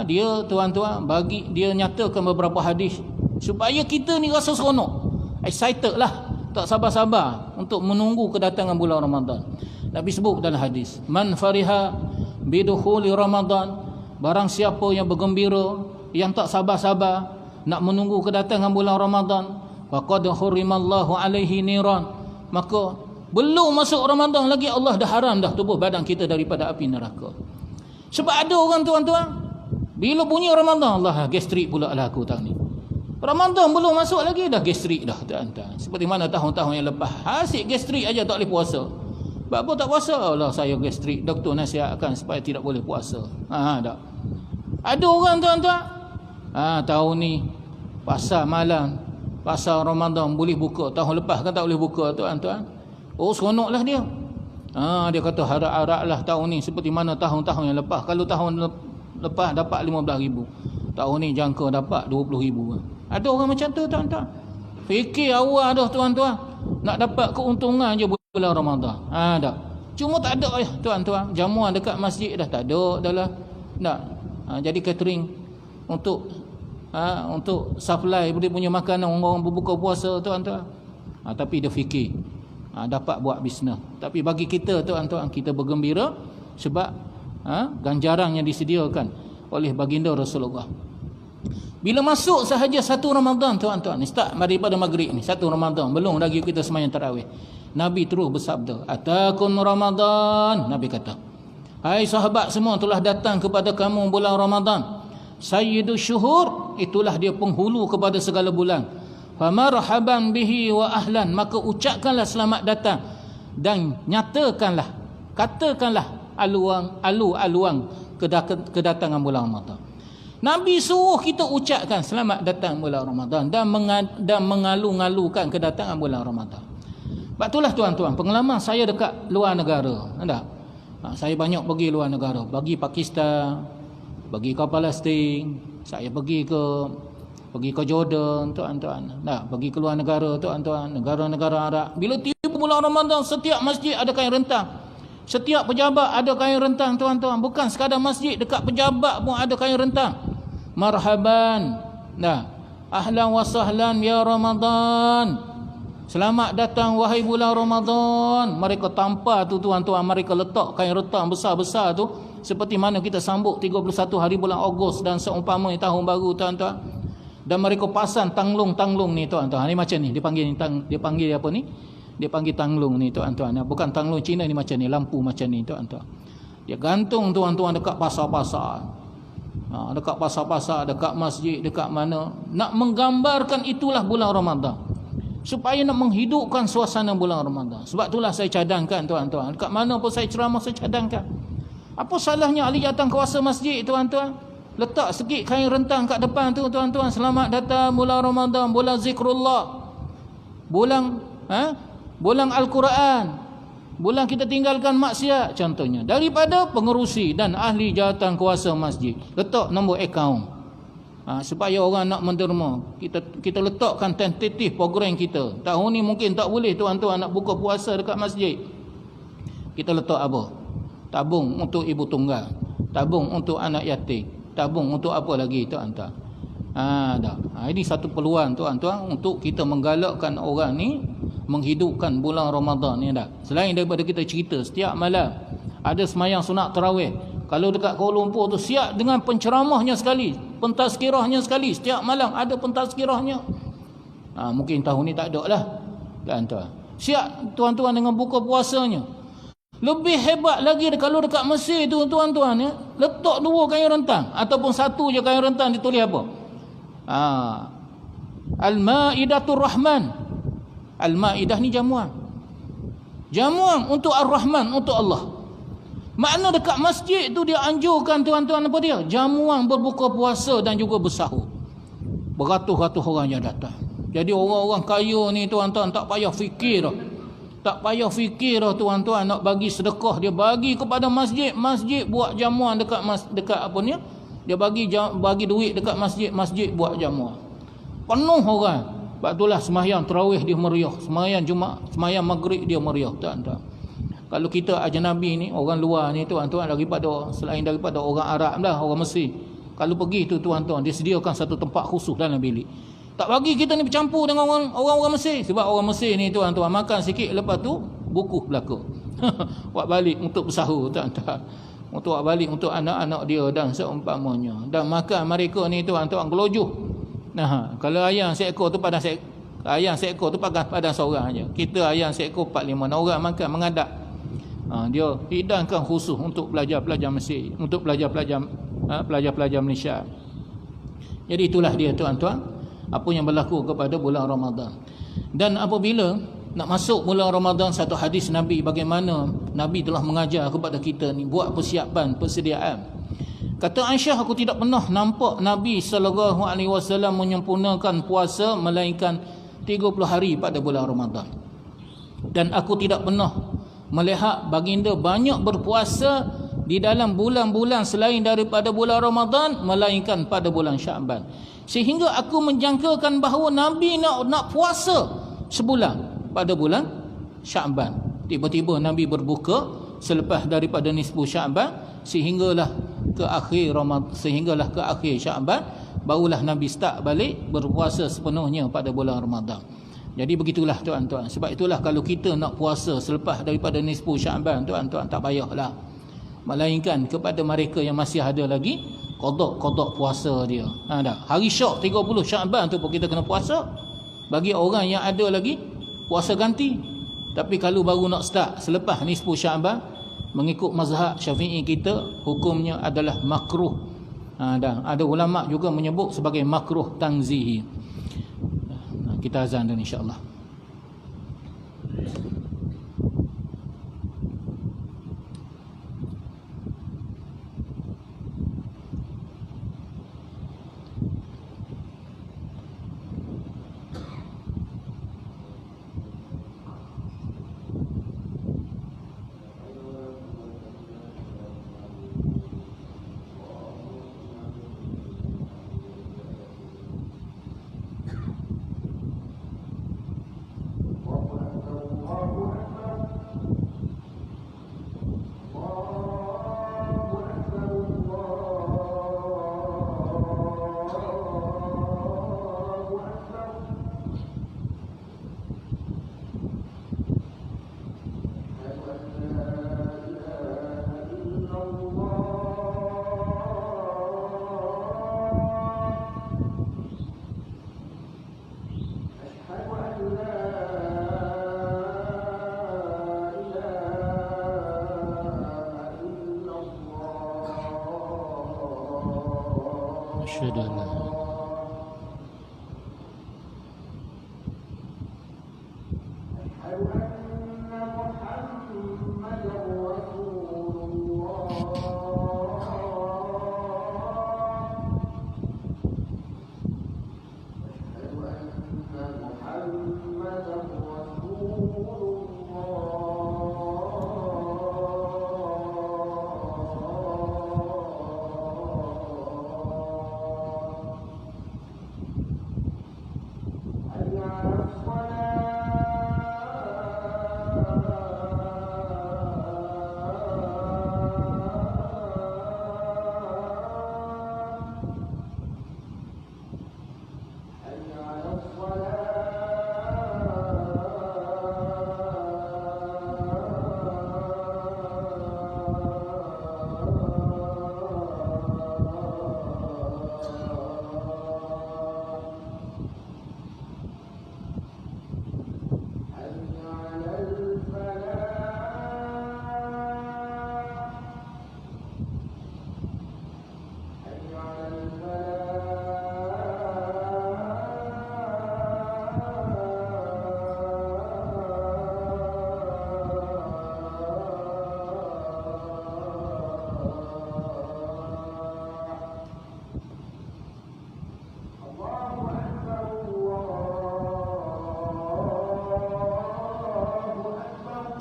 dia tuan-tuan dia nyatakan beberapa hadis supaya kita ni rasa seronok. excited lah, tak sabar-sabar untuk menunggu kedatangan bulan Ramadan. Nabi sebut dalam hadis, man fariha bidukhuli Ramadan, barang siapa yang bergembira, yang tak sabar-sabar nak menunggu kedatangan bulan Ramadan, faqad hurimallahu alaihi niran, maka belum masuk Ramadan lagi Allah dah haram dah tubuh badan kita daripada api neraka. Sebab ada orang tuan-tuan, bila bunyi Ramadan, Allah gastrik pula lah aku tahun ni. Ramadan belum masuk lagi dah gastrik dah tuan-tuan. Seperti mana tahun-tahun yang lepas, asyik gastrik aja tak boleh puasa. Sebab apa tak puasa? Allah saya gastrik, doktor nasihatkan supaya tidak boleh puasa. Tak. Ada orang tuan-tuan, tahun ni pasal malam, pasal Ramadan boleh buka, tahun lepas kan tak boleh buka tuan-tuan. Oh seronoklah dia. Dia kata harap-harap lah tahun ni seperti mana tahun-tahun yang lepas. Kalau tahun lepas dapat 15,000, tahun ni jangka dapat 20,000. Ada orang macam tu tuan-tuan. Fikir awal dah tuan-tuan, nak dapat keuntungan je bulan Ramadan. Tak. Cuma tak ada tuan-tuan, jamuan dekat masjid dah tak ada dah lah. Tak. Jadi catering untuk supply dia punya makanan orang berbuka puasa tuan-tuan. Tapi dia fikir dapat buat bisnes. Tapi bagi kita tuan-tuan, kita bergembira sebab ganjaran yang disediakan oleh baginda Rasulullah. Bila masuk sahaja satu Ramadan tuan-tuan, ni start daripada maghrib ni, satu Ramadan, belum lagi kita sembahyang tarawih, Nabi terus bersabda, atakum Ramadan. Nabi kata, hai sahabat semua, telah datang kepada kamu bulan Ramadan, sayyidus syuhur, itulah dia penghulu kepada segala bulan, famarhaban bihi wa ahlan, maka ucapkanlah selamat datang dan nyatakanlah, katakanlah alu-aluang kedatangan bulan Ramadan. Nabi suruh kita ucapkan selamat datang bulan Ramadan dan mengalu-ngalukan kedatangan bulan Ramadan. Sebab itulah tuan-tuan, pengalaman saya dekat luar negara. Saya banyak pergi luar negara, pergi Pakistan, pergi ke Palestin, saya pergi ke Jordan tuan-tuan. Pergi ke luar negara tuan-tuan, negara-negara Arab. Bila tiba bulan Ramadan, setiap masjid ada kain rentang. Setiap pejabat ada kain rentang tuan-tuan. Bukan sekadar masjid, dekat pejabat pun ada kain rentang. Marhaban, ahlan wa sahlan ya Ramadan, selamat datang wahai bulan Ramadan. Mereka tampar tu tuan-tuan, mereka letak kain rentang besar-besar tu, seperti mana kita sambut 31 hari bulan Ogos dan seumpama tahun baru tuan-tuan. Dan mereka pasang tanglung-tanglung ni tuan-tuan. Ni macam ni, dia panggil apa ni? Dia panggil tanglung ni tuan-tuan. Bukan tanglung Cina ni, macam ni, lampu macam ni tuan-tuan. Dia gantung tuan-tuan dekat pasar-pasar. Dekat pasar-pasar, dekat masjid, dekat mana. Nak menggambarkan itulah bulan Ramadan, supaya nak menghidupkan suasana bulan Ramadan. Sebab itulah saya cadangkan tuan-tuan, dekat mana pun saya ceramah saya cadangkan. Apa salahnya ahli jawatan kuasa masjid tuan-tuan letak sikit kain rentang kat depan tu tuan-tuan, selamat datang bulan Ramadan, bulan zikrullah, bulan Al-Quran, bulan kita tinggalkan maksiat contohnya. Daripada pengerusi dan ahli jawatan kuasa masjid letak nombor akaun, supaya orang nak menderma. Kita letakkan tentatif program kita. Tahun ni mungkin tak boleh tuan-tuan nak buka puasa dekat masjid. Kita letak apa? Tabung untuk ibu tunggal, tabung untuk anak yatim, tabung untuk apa lagi tuan-tuan. Ini satu peluang tuan-tuan untuk kita menggalakkan orang ni menghidupkan bulan Ramadan ni dah. Selain daripada kita cerita setiap malam ada semayang sunat tarawih. Kalau dekat Kuala Lumpur tu siap dengan penceramahnya sekali, pentazkirahnya sekali, setiap malam ada pentazkirahnya. Mungkin tahun ni tak ada lah tuan-tuan. Siap tuan-tuan dengan buka puasanya. Lebih hebat lagi kalau dekat Mesir tu tuan-tuan ya, letak 2 kain rentang ataupun 1 je kain rentang, ditulis apa? Al-Maidatur Rahman. Al-Maidah ni jamuan. Jamuan untuk Ar-Rahman, untuk Allah. Makna dekat masjid tu dia anjurkan tuan-tuan apa dia? Jamuan berbuka puasa dan juga bersahur. Beratus-ratus orang yang datang. Jadi orang-orang kaya ni tuan-tuan tak payah fikir dah. Tak payah fikir dah tuan-tuan nak bagi sedekah, dia bagi kepada masjid, masjid buat jamuan dekat apa ni? Dia bagi duit dekat masjid, masjid buat jamuan. Penuh orang. Sebab itulah sembahyang tarawih dia meriah, sembahyang Jumaat, sembahyang maghrib dia meriah tuan-tuan. Kalau kita ajnabi ni, orang luar ni tuan-tuan, selain daripada orang Arab lah, orang Mesir, kalau pergi tu tuan-tuan, dia sediakan satu tempat khusus dalam bilik. Tak bagi kita ni bercampur dengan orang-orang Mesir. Sebab orang Mesir ni tuan-tuan makan sikit, lepas tu bukuh belaka. Buat balik untuk bersahur, tuan-tuan. Untuk buat balik untuk anak-anak dia dan seumpamanya. Dan makan mereka ni tuan-tuan gelojoh. Nah, kalau ayam seekor tu ayam seekor tu padang seorang aja. Kita ayam seekor 4-5 orang makan mengadap. Dia hidangkan khusus untuk pelajar-pelajar Mesir, untuk pelajar-pelajar Malaysia. Jadi itulah dia tuan-tuan, apa yang berlaku kepada bulan Ramadan. Dan apabila nak masuk bulan Ramadan, satu hadis Nabi bagaimana Nabi telah mengajar kepada kita ni buat persiapan, persediaan. Kata Aisyah, aku tidak pernah nampak Nabi SAW menyempurnakan puasa melainkan 30 hari pada bulan Ramadan. Dan aku tidak pernah melihat baginda banyak berpuasa di dalam bulan-bulan selain daripada bulan Ramadan melainkan pada bulan Syaban. Sehingga aku menjangkakan bahawa Nabi nak puasa sebulan pada bulan Syaban. Tiba-tiba Nabi berbuka selepas daripada nisfu Syaban sehinggalah ke akhir Syaban, barulah Nabi start balik berpuasa sepenuhnya pada bulan Ramadan. Jadi begitulah tuan-tuan. Sebab itulah kalau kita nak puasa selepas daripada nisfu Syaban, tuan-tuan, tak payahlah. Melainkan kepada mereka yang masih ada lagi qada puasa dia. Dah. Hari Syak 30 Syaban tu pun kita kena puasa. Bagi orang yang ada lagi puasa ganti. Tapi kalau baru nak start selepas nisfu Syaban, mengikut mazhab Syafi'i kita, hukumnya adalah makruh. Dan ada ulama juga menyebut sebagai makruh tanzihi. Kita azan dulu insya-Allah. Asyhadu an la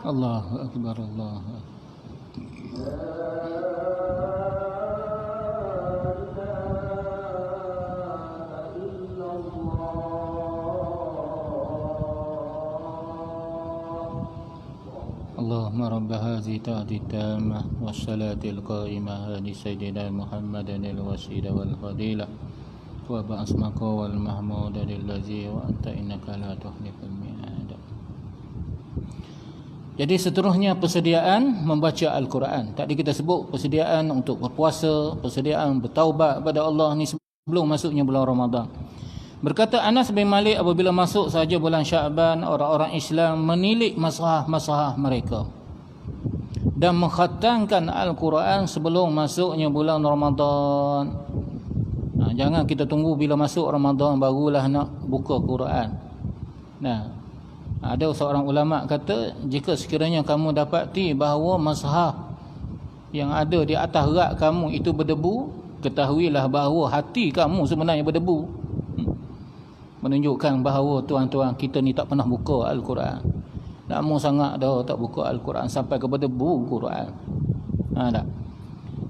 Allahu Akbar, Allahu Akbar. Allahumma rabb hadhihi ta'ati tammah wassalati alqa'imah li sayyidina Muhammadin alwasilah wal fadilah wa ba'asmaka wal mahmud lillazi wa anta innaka la tuhliful mi'ad. Jadi seterusnya persediaan membaca Al-Quran. Tadi kita sebut persediaan untuk berpuasa, persediaan bertaubat kepada Allah ni sebelum masuknya bulan Ramadan. Berkata Anas bin Malik, apabila masuk saja bulan Syaban, orang-orang Islam menilik masahah-masahah mereka dan mengkhatamkan Al-Quran sebelum masuknya bulan Ramadan. Jangan kita tunggu bila masuk Ramadan barulah nak buka Quran. Ada seorang ulama kata, jika sekiranya kamu dapati bahawa masahah yang ada di atas rak kamu itu berdebu, ketahuilah bahawa hati kamu sebenarnya berdebu. Menunjukkan bahawa tuan-tuan kita ni tak pernah buka Al-Quran. Lama sangat dah tak buka Al-Quran sampai kepada buku Quran. Tak.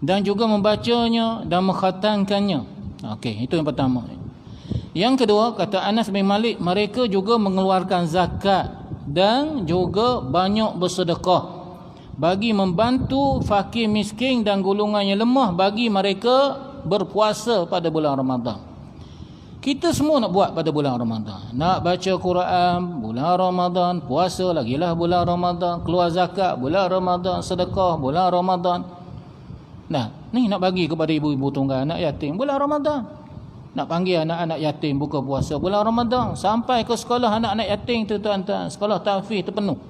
Dan juga membacanya dan mengkhatamkannya. Okey, itu yang pertama. Yang kedua, kata Anas bin Malik, mereka juga mengeluarkan zakat dan juga banyak bersedekah bagi membantu fakir miskin dan golongan yang lemah bagi mereka berpuasa pada bulan Ramadan. Kita semua nak buat pada bulan Ramadan. Nak baca Quran bulan Ramadan, puasa lagilah bulan Ramadan, keluar zakat bulan Ramadan, sedekah bulan Ramadan. Ni nak bagi kepada ibu-ibu tunggal, anak yatim bulan Ramadan. Nak panggil anak-anak yatim buka puasa bulan Ramadan. Sampai ke sekolah anak-anak yatim tu tuan-tuan, sekolah tahfiz terpenuh.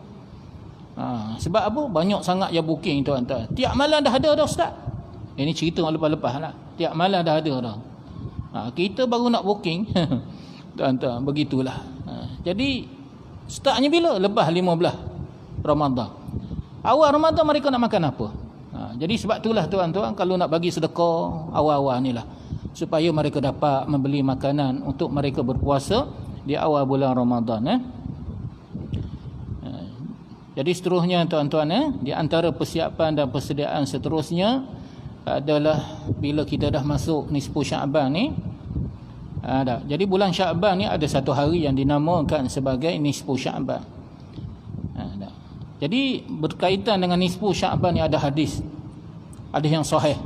Sebab apa? Banyak sangat yang booking tuan-tuan. Tiap malam dah ada dah ustaz. Ini cerita lepas-lepas lah. Tiap malam dah ada dah. Kita baru nak booking. Tuan-tuan, begitulah. Jadi startnya bila? Lepas 15 Ramadan. Awal Ramadan mereka nak makan apa? Jadi sebab itulah tuan-tuan, kalau nak bagi sedekah awal-awal ni lah, supaya mereka dapat membeli makanan untuk mereka berpuasa di awal bulan Ramadan. Jadi seterusnya tuan-tuan, di antara persiapan dan persediaan seterusnya adalah bila kita dah masuk nisfu Syaban ni. Jadi bulan Syaban ni ada satu hari yang dinamakan sebagai nisfu Syaban. Jadi berkaitan dengan nisfu Syaban ni ada hadis, ada yang sahih.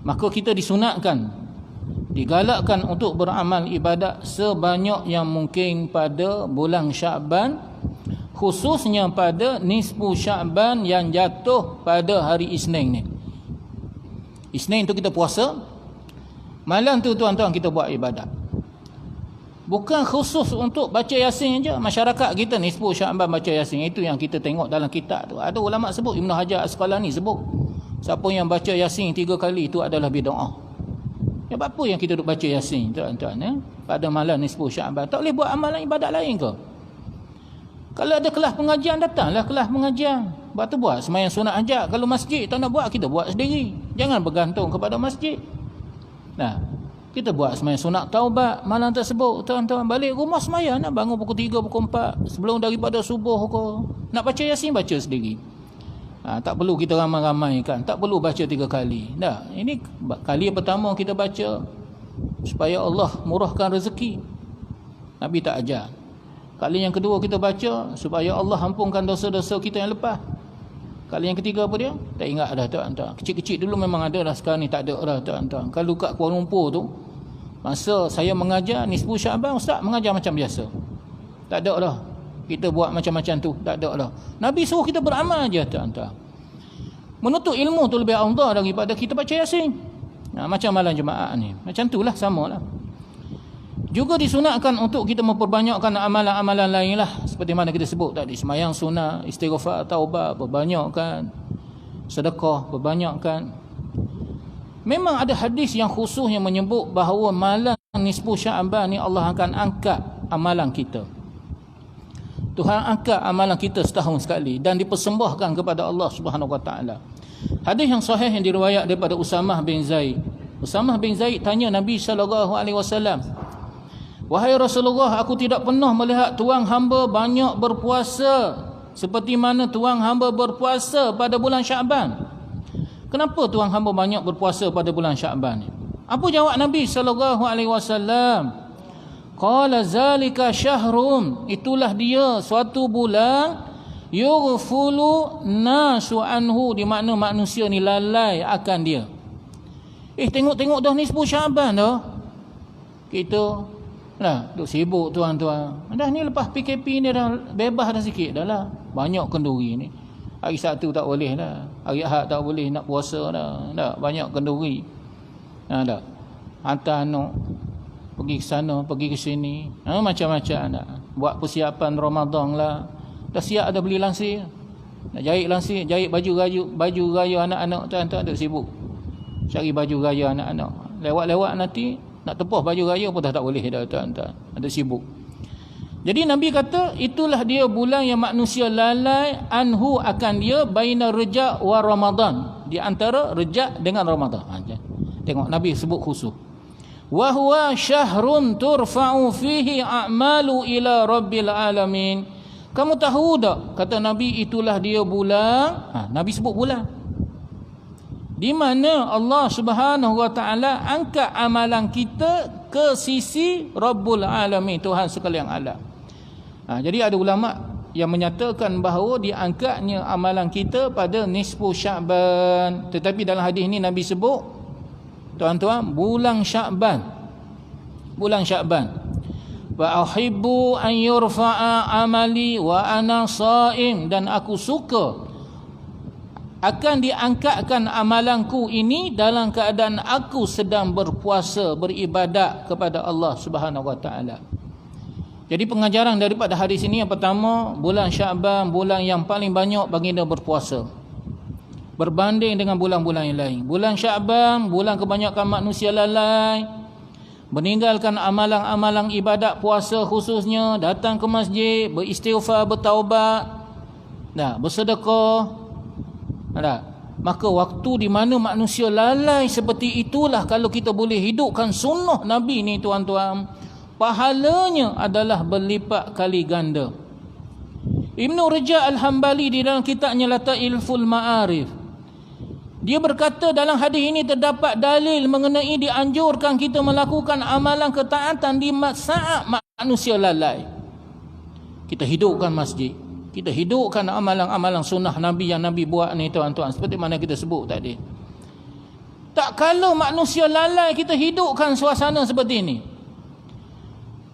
Maka kita disunatkan, digalakkan untuk beramal ibadat sebanyak yang mungkin pada bulan Syaban, khususnya pada nisfu Syaban yang jatuh pada hari Isnin ni. Isnin tu kita puasa, malam tu tuan-tuan kita buat ibadat. Bukan khusus untuk baca Yasin je. Masyarakat kita nisfu Syaban baca Yasin, itu yang kita tengok dalam kitab tu. Ada ulama sebut, Ibn Hajar Asqalani sebut, siapa yang baca Yasin 3 kali itu adalah bid'ah. Sebab apa yang kita duk baca Yasin tuan-tuan pada malam nisfu Syaban? Tak boleh buat amalan ibadat lain ke? Kalau ada kelas pengajian, datanglah kelas pengajian. Buat tu buat sembahyang sunat hajat. Kalau masjid tak nak buat, kita buat sendiri. Jangan bergantung kepada masjid. Kita buat sembahyang sunat taubat malam tersebut tuan-tuan. Balik rumah sembahyang, nak bangun pukul 3, pukul 4 sebelum daripada subuh ke. Nak baca Yasin, baca sendiri. Tak perlu kita ramai-ramaikan, tak perlu baca 3 kali. Ini kali yang pertama kita baca supaya Allah murahkan rezeki. Nabi tak ajar. Kali yang kedua kita baca supaya Allah ampunkan dosa-dosa kita yang lepas. Kali yang ketiga apa dia? Tak ingat dah tuan-tuan. Kecil-kecil dulu memang ada dah, sekarang ni tak ada dah tuan-tuan. Kalau kat Kuala Lumpur tu, masa saya mengajar nisfu Syaban, ustaz mengajar macam biasa. Tak ada dah kita buat macam-macam tu, tak ada dah. Nabi suruh kita beramal aja tuan-tuan. Menuntut ilmu tu lebih afdal daripada kita baca Yasin. Macam malam Jumaat ni, macam itulah, samalah. Juga disunatkan untuk kita memperbanyakkan amalan-amalan lain lah, seperti mana kita sebut tadi, sembahyang sunat, istighfar, taubat, perbanyakkan, sedekah, perbanyakkan. Memang ada hadis yang khusus yang menyebut bahawa malam nisfu Syaban ni Allah akan angkat amalan kita. Tuhan angkat amalan kita setahun sekali dan dipersembahkan kepada Allah Subhanahu Wa Taala. Hadis yang sahih yang diriwayat daripada Usamah bin Zaid. Usamah bin Zaid tanya Nabi sallallahu alaihi wasallam, "Wahai Rasulullah, aku tidak pernah melihat tuan hamba banyak berpuasa seperti mana tuan hamba berpuasa pada bulan Syaban. Kenapa tuan hamba banyak berpuasa pada bulan Syaban ni?" Apa jawab Nabi sallallahu alaihi wasallam? Qala zalika syahrun, itulah dia suatu bulan yughfulu nasu anhu, di makna manusia ni lalai akan dia. Tengok-tengok dah nisfu Syaban dah. Kita duk sibuk tuan-tuan. Dah ni lepas PKP ni dah bebas dah sikit dah lah. Banyak kenduri ni. Hari Sabtu tak boleh dah. Hari Ahad tak boleh nak puasa dah. Dah banyak kenduri. Dah. Hantar anak pergi ke sana, pergi ke sini. Macam-macam dah. Buat persiapan Ramadan lah. Dah siap dah beli lansir. Nak jahit lansir, jahit baju raya anak-anak tuan-tuan duk sibuk. Cari baju raya anak-anak. Lewat-lewat nanti nak tepuh baju raya pun dah tak boleh dah tuan-tuan. Ada sibuk. Jadi Nabi kata itulah dia bulan yang manusia lalai anhu akan dia baina Rejab wa Ramadan. Di antara Rejab dengan Ramadan. Tengok Nabi sebut khusus. Wa huwa syahrun turfa'u fihi a'malu ila rabbil alamin. Kamu tahu tak, kata Nabi, itulah dia bulan. Nabi sebut bulan di mana Allah Subhanahu wa taala angkat amalan kita ke sisi Rabbul Alamin, Tuhan sekalian alam. Jadi ada ulama yang menyatakan bahawa diangkatnya amalan kita pada nisfu Syaban. Tetapi dalam hadis ni Nabi sebut tuan-tuan bulan Syaban. Bulan Syaban. Wa uhibbu an yurfa'a amali wa ana shaim, dan aku suka akan diangkatkan amalanku ini dalam keadaan aku sedang berpuasa, beribadat kepada Allah Subhanahu wa taala. Jadi pengajaran daripada hadis ini yang pertama, bulan Syaban bulan yang paling banyak baginda berpuasa berbanding dengan bulan-bulan yang lain. Bulan Syaban bulan kebanyakan manusia lalai, meninggalkan amalan-amalan ibadat puasa khususnya, datang ke masjid, beristighfar, bertaubat, bersedekah. Maka waktu di mana manusia lalai seperti itulah, kalau kita boleh hidupkan sunnah Nabi ni tuan-tuan, pahalanya adalah berlipat kali ganda. Ibn Rajab Al-Hambali di dalam kitabnya Lataiful Ma'arif, dia berkata dalam hadis ini terdapat dalil mengenai dianjurkan kita melakukan amalan ketaatan di saat manusia lalai. Kita hidupkan masjid, kita hidupkan amalan-amalan sunnah Nabi yang Nabi buat ni tuan-tuan, seperti mana kita sebut tadi. Tak kalau manusia lalai kita hidupkan suasana seperti ini,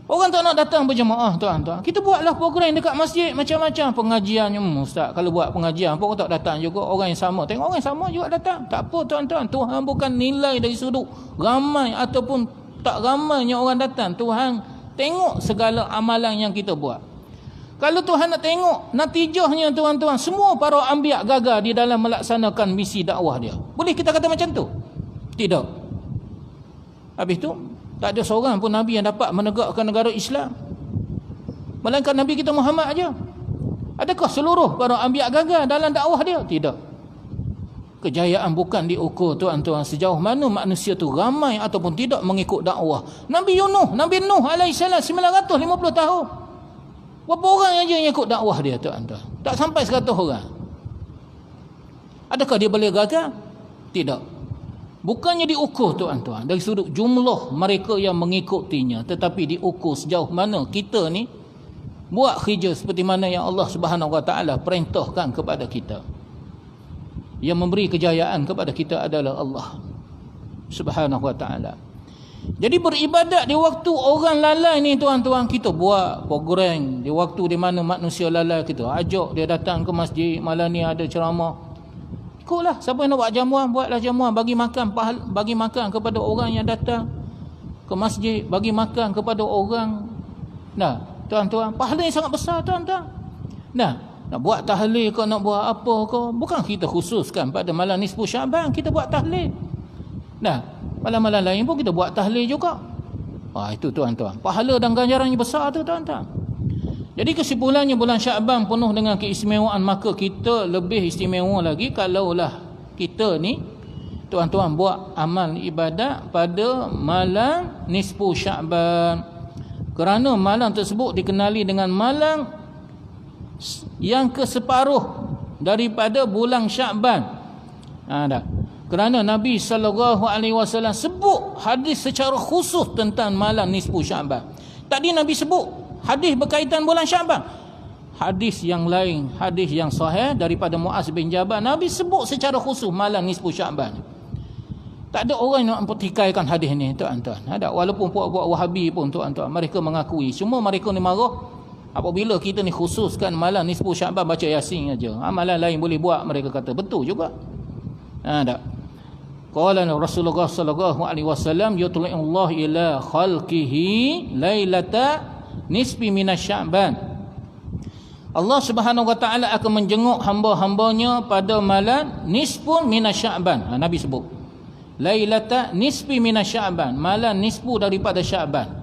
orang tak nak datang berjemaah tuan-tuan, kita buatlah program dekat masjid macam-macam pengajian. Ustaz, kalau buat pengajian pun tak datang juga orang yang sama. Tengok orang yang sama juga datang. Tak apa tuan-tuan, Tuhan bukan nilai dari sudut ramai ataupun tak ramainya orang datang. Tuhan tengok segala amalan yang kita buat. Kalau Tuhan nak tengok natijahnya tuan-tuan, semua para anbiya gagal di dalam melaksanakan misi dakwah dia. Boleh kita kata macam tu? Tidak. Habis tu tak ada seorang pun Nabi yang dapat menegakkan negara Islam, melainkan Nabi kita Muhammad aja. Adakah seluruh para anbiya gagal dalam dakwah dia? Tidak. Kejayaan bukan diukur tuan-tuan sejauh mana manusia tu ramai ataupun tidak mengikut dakwah. Nabi Nuh alaihissalam 950 tahun. Berapa orang aja yang ikut dakwah dia tuan-tuan? Tak sampai 100 orang. Adakah dia boleh gagal? Tidak. Bukannya diukur tuan-tuan dari sudut jumlah mereka yang mengikutinya, tetapi diukur sejauh mana kita ni buat kerja seperti mana yang Allah Subhanahu wa taala perintahkan kepada kita. Yang memberi kejayaan kepada kita adalah Allah Subhanahu wa taala. Jadi beribadat di waktu orang lalai ni tuan-tuan, kita buat program di waktu di mana manusia lalai, kita ajak dia datang ke masjid, malam ni ada ceramah. Ikutlah, siapa yang nak buat jamuan, buatlah jamuan, bagi makan kepada orang yang datang ke masjid, bagi makan kepada orang. Tuan-tuan, pahala yang sangat besar tuan-tuan. Nak buat tahlil ke, nak buat apa ke, bukan kita khususkan pada malam nisfu Syaban kita buat tahlil. Malam-malam lain pun kita buat tahlil juga. Itu tuan-tuan, pahala dan ganjarannya besar tu tuan-tuan. Jadi kesimpulannya bulan Syaban penuh dengan keistimewaan, maka kita lebih istimewa lagi kalaulah kita ni tuan-tuan buat amal ibadat pada malam nisfu Syaban. Kerana malam tersebut dikenali dengan malam yang keseparuh daripada bulan Syaban. Kerana Nabi SAW sebut hadis secara khusus tentang malam nisfu Syaban. Tadi Nabi sebut hadis berkaitan bulan Syaban. Hadis yang lain, hadis yang sahih daripada Muaz bin Jabal, Nabi sebut secara khusus malam nisfu Syaban. Tak ada orang yang nak pertikaikan hadis ni, tuan-tuan. Ada, walaupun puak-puak Wahabi pun, tuan-tuan, mereka mengakui. Semua mereka ni marah apabila kita ni khususkan malam nisfu Syaban baca Yasin aja. Amalan lain boleh buat, mereka kata. Betul juga. Tak. Qala Rasulullah sallallahu alaihi wasallam yutli'ullah ila khalqihi lailata nisfi minasy-Sya'ban. Allah Subhanahu wa taala akan menjenguk hamba-hambanya pada malam nisfun minasy-Sya'ban. Nabi sebut lailata nisfi minasy-Sya'ban, malam nisfu daripada Sya'ban.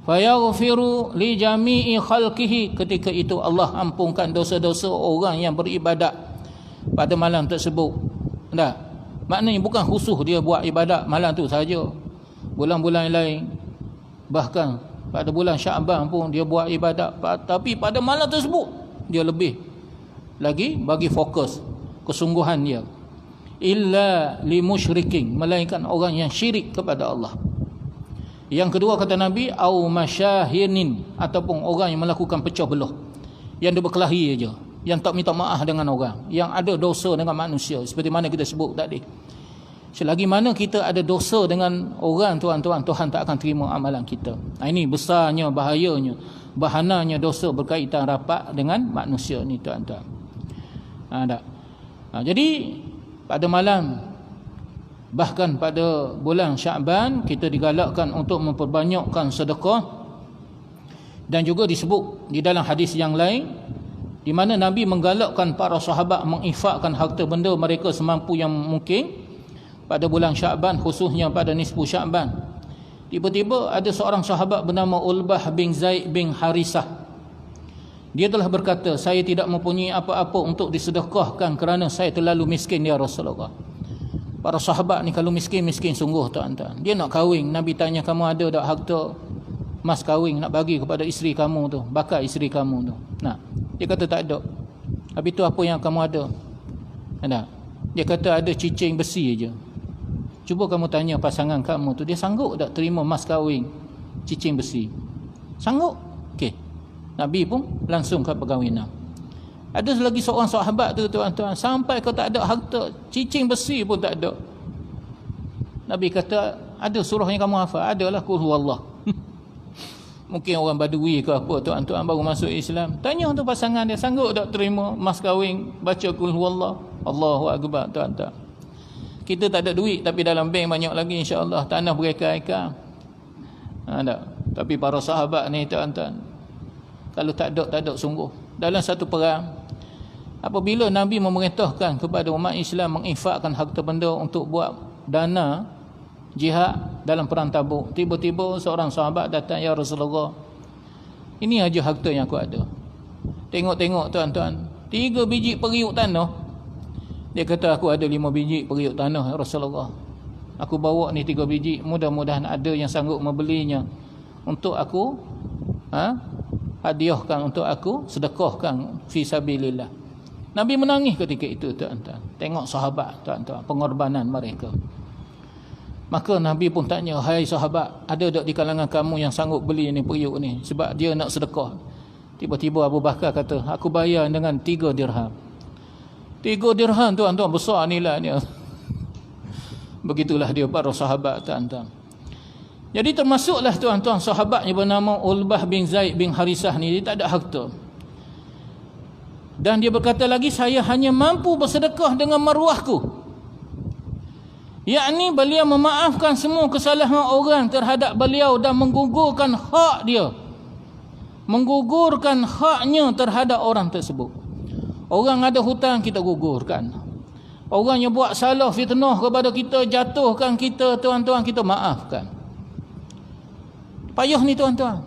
Fayaghfiru li jami'i khalqihi, ketika itu Allah ampunkan dosa-dosa orang yang beribadat pada malam tersebut. Tak? Maknanya bukan khusus dia buat ibadat malam tu saja. Bulan-bulan lain, bahkan pada bulan Syaban pun dia buat ibadat, tapi pada malam tersebut dia lebih lagi bagi fokus kesungguhan dia. Illa li musyrikin, melainkan orang yang syirik kepada Allah. Yang kedua kata Nabi, au masyahinin, ataupun orang yang melakukan pecah belah, yang dia berkelahi aja, yang tak minta maaf dengan orang, yang ada dosa dengan manusia, seperti mana kita sebut tadi. Selagi mana kita ada dosa dengan orang, tuan-tuan, Tuhan tak akan terima amalan kita. Ini besarnya, bahayanya, bahananya dosa berkaitan rapat dengan manusia ni, tuan-tuan. Jadi pada malam, bahkan pada bulan Syaban, kita digalakkan untuk memperbanyakkan sedekah. Dan juga disebut di dalam hadis yang lain, di mana Nabi menggalakkan para sahabat menginfakkan harta benda mereka semampu yang mungkin pada bulan Syaban, khususnya pada nisfu Syaban. Tiba-tiba ada seorang sahabat bernama Ulbah bin Zaid bin Harisah. Dia telah berkata, saya tidak mempunyai apa-apa untuk disedekahkan kerana saya terlalu miskin ya Rasulullah. Para sahabat ni kalau miskin-miskin sungguh, tuan-tuan. Dia nak kahwin, Nabi tanya, kamu ada tak harta mas kahwin nak bagi kepada isteri kamu tu, bakal isteri kamu tu? Nah, dia kata tak ada. Habis tu apa yang kamu ada? Ada. Dia kata ada cicing besi aja. Cuba kamu tanya pasangan kamu tu, dia sanggup tak terima mas kahwin cicing besi? Sanggup? Okey. Nabi pun langsung ke perkahwinan. Ada lagi seorang sahabat tu, tuan-tuan, sampai kau tak ada harta, cicing besi pun tak ada. Nabi kata, ada surah yang kamu hafal? Adalah qul huwallah. Mungkin orang Badui ke apa, tuan-tuan, baru masuk Islam. Tanya tu pasangan dia, sanggup tak terima mas kahwin baca qul huwallah? Allahu akbar, tuan-tuan. Kita tak ada duit, tapi dalam bank banyak lagi, insya-Allah. Tanah bereka-eka. Tak. Tapi para sahabat ni, tuan-tuan, kalau tak ada sungguh. Dalam satu perang, apabila Nabi memerintahkan kepada umat Islam menginfakkan harta benda untuk buat dana jihad dalam perang Tabuk, tiba-tiba seorang sahabat datang, ya Rasulullah, ini aja harta yang aku ada. Tengok-tengok, tuan-tuan, 3 biji periuk tanah. Dia kata, aku ada 5 biji periuk tanah, ya Rasulullah. Aku bawa ni 3 biji, mudah-mudahan ada yang sanggup membelinya untuk aku hadiahkan, untuk aku sedekahkan fi sabilillah. Nabi menangis ketika itu, tuan-tuan. Tengok sahabat, tuan-tuan, pengorbanan mereka. Maka Nabi pun tanya, hai sahabat, ada tak di kalangan kamu yang sanggup beli ni periuk ni, sebab dia nak sedekah? Tiba-tiba Abu Bakar kata, aku bayar dengan 3 dirham. 3 dirham, tuan-tuan, besar nilainya. Begitulah dia para sahabat, tuan-tuan. Jadi termasuklah, tuan-tuan, sahabat yang bernama Ulbah bin Zaid bin Harisah ni, dia tak ada harta. Dan dia berkata lagi, saya hanya mampu bersedekah dengan maruahku. Yakni beliau memaafkan semua kesalahan orang terhadap beliau dan menggugurkan hak dia. Menggugurkan haknya terhadap orang tersebut. Orang ada hutang, kita gugurkan. Orang yang buat salah, fitnah kepada kita, jatuhkan kita, tuan-tuan, kita maafkan. Payah ni, tuan-tuan.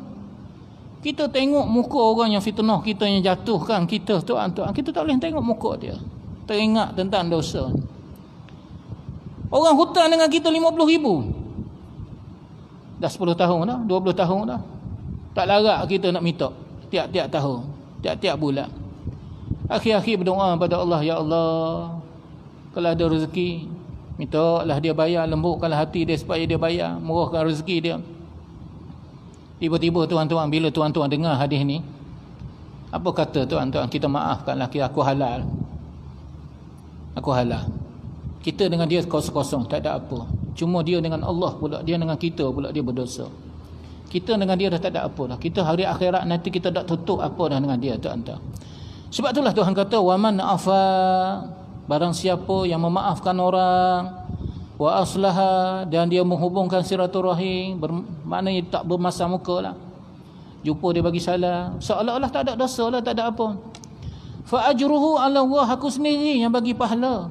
Kita tengok muka orang yang fitnah kita, yang jatuhkan kita, tuan-tuan, kita tak boleh tengok muka dia, teringat tentang dosa. Orang hutang dengan kita 50,000, dah 10 tahun dah, 20 tahun dah, tak larat kita nak minta tiap-tiap tahun, tiap-tiap bulan. Akhir-akhir berdoa pada Allah, ya Allah, kalau ada rezeki, mintalah dia bayar, lembutkanlah hati dia supaya dia bayar, murahkan rezeki dia. Tiba-tiba, tuan-tuan, bila tuan-tuan dengar hadis ni, apa kata tuan-tuan? Kita maafkan laki aku halal. Aku halal. Kita dengan dia kosong-kosong, tak ada apa. Cuma dia dengan Allah pula, dia dengan kita pula dia berdosa. Kita dengan dia dah tak ada apa dah. Kita hari akhirat nanti kita tak tutup apa dah dengan dia, tuan-tuan. Sebab itulah Tuhan kata waman afa, barang siapa yang memaafkan orang, wa aslaha, dan dia menghubungkan silaturahim, maknanya tak bermasa muka lah, jumpa dia bagi salam, seolah-olah tak ada dosa lah, tak ada apa. Fa ajruhu ala Allah, aku sendiri yang bagi pahala.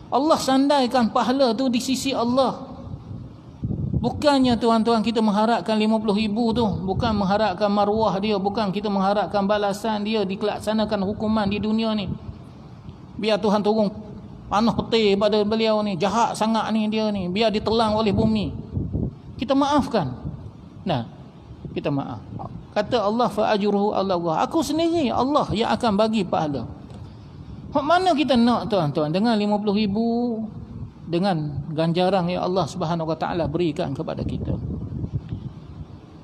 Allah sandaikan pahala tu di sisi Allah. Bukannya tuan-tuan kita mengharapkan 50,000 tu, bukan mengharapkan maruah dia, bukan kita mengharapkan balasan dia dilaksanakan hukuman di dunia ni. Biar Tuhan turun panah peti pada beliau ni, jahat sangat ni dia ni, biar ditelan oleh bumi. Kita maafkan. Nah, kita maaf. Kata Allah fa ajruhu ala Allah, aku sendiri Allah yang akan bagi pahala. Hak mana kita nak tuan-tuan dengan 50,000, dengan ganjaran yang Allah Subhanahu Wa Taala berikan kepada kita.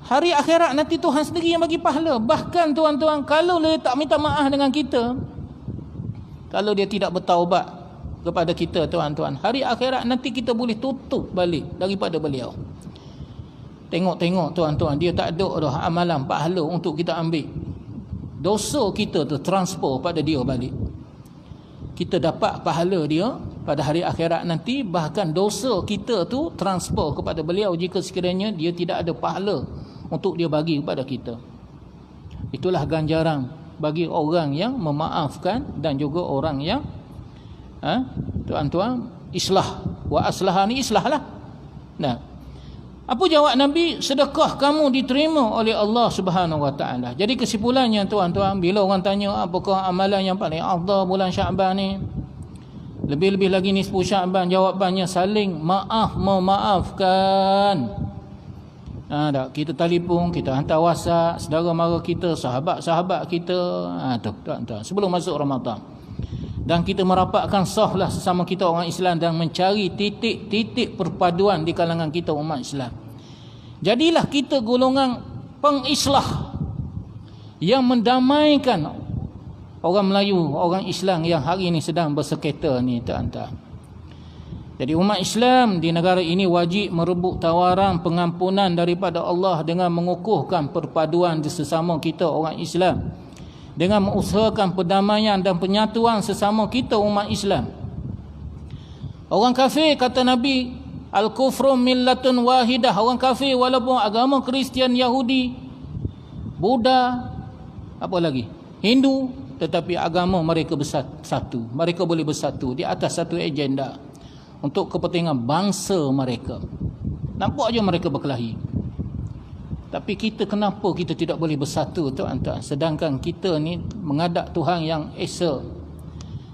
Hari akhirat nanti Tuhan sendiri yang bagi pahala. Bahkan tuan-tuan, kalau dia tak minta maaf dengan kita, kalau dia tidak bertaubat kepada kita tuan-tuan, hari akhirat nanti kita boleh tutup balik daripada beliau. Tengok-tengok tuan-tuan, dia tak ada dah amalan pahala untuk kita ambil. Dosa kita tu transfer pada dia balik. Kita dapat pahala dia pada hari akhirat nanti, bahkan dosa kita tu transfer kepada beliau jika sekiranya dia tidak ada pahala untuk dia bagi kepada kita. Itulah ganjaran bagi orang yang memaafkan dan juga orang yang tuan-tuan islah. Wa aslaha ni islah lah. Nah, apa jawab Nabi? Sedekah kamu diterima oleh Allah Subhanahu Wa Taala. Jadi kesimpulannya tuan-tuan, bila orang tanya apakah amalan yang paling afdal bulan Syaban ni, lebih-lebih lagi nisfu Syaban, jawapannya saling memaafkan. Tak, kita telefon, kita hantar WhatsApp saudara mara kita, sahabat-sahabat kita, tu tuan-tuan, sebelum masuk Ramadan. Dan kita merapatkan saflah sesama kita orang Islam dan mencari titik-titik perpaduan di kalangan kita umat Islam. Jadilah kita golongan pengislah yang mendamaikan orang Melayu, orang Islam yang hari ini sedang bersengketa ni, tuan-tuan. Jadi umat Islam di negara ini wajib merebut tawaran pengampunan daripada Allah dengan mengukuhkan perpaduan di sesama kita orang Islam, dengan mengusahakan perdamaian dan penyatuan sesama kita umat Islam. Orang kafir, kata Nabi, al-kufru millatun wahidah. Orang kafir walaupun agama Kristian, Yahudi, Buddha, apa lagi, Hindu, tetapi agama mereka bersatu. Mereka boleh bersatu di atas satu agenda untuk kepentingan bangsa mereka. Nampak aja mereka berkelahi. Tapi kita, kenapa kita tidak boleh bersatu tuan-tuan? Sedangkan kita ni menghadap Tuhan yang esa.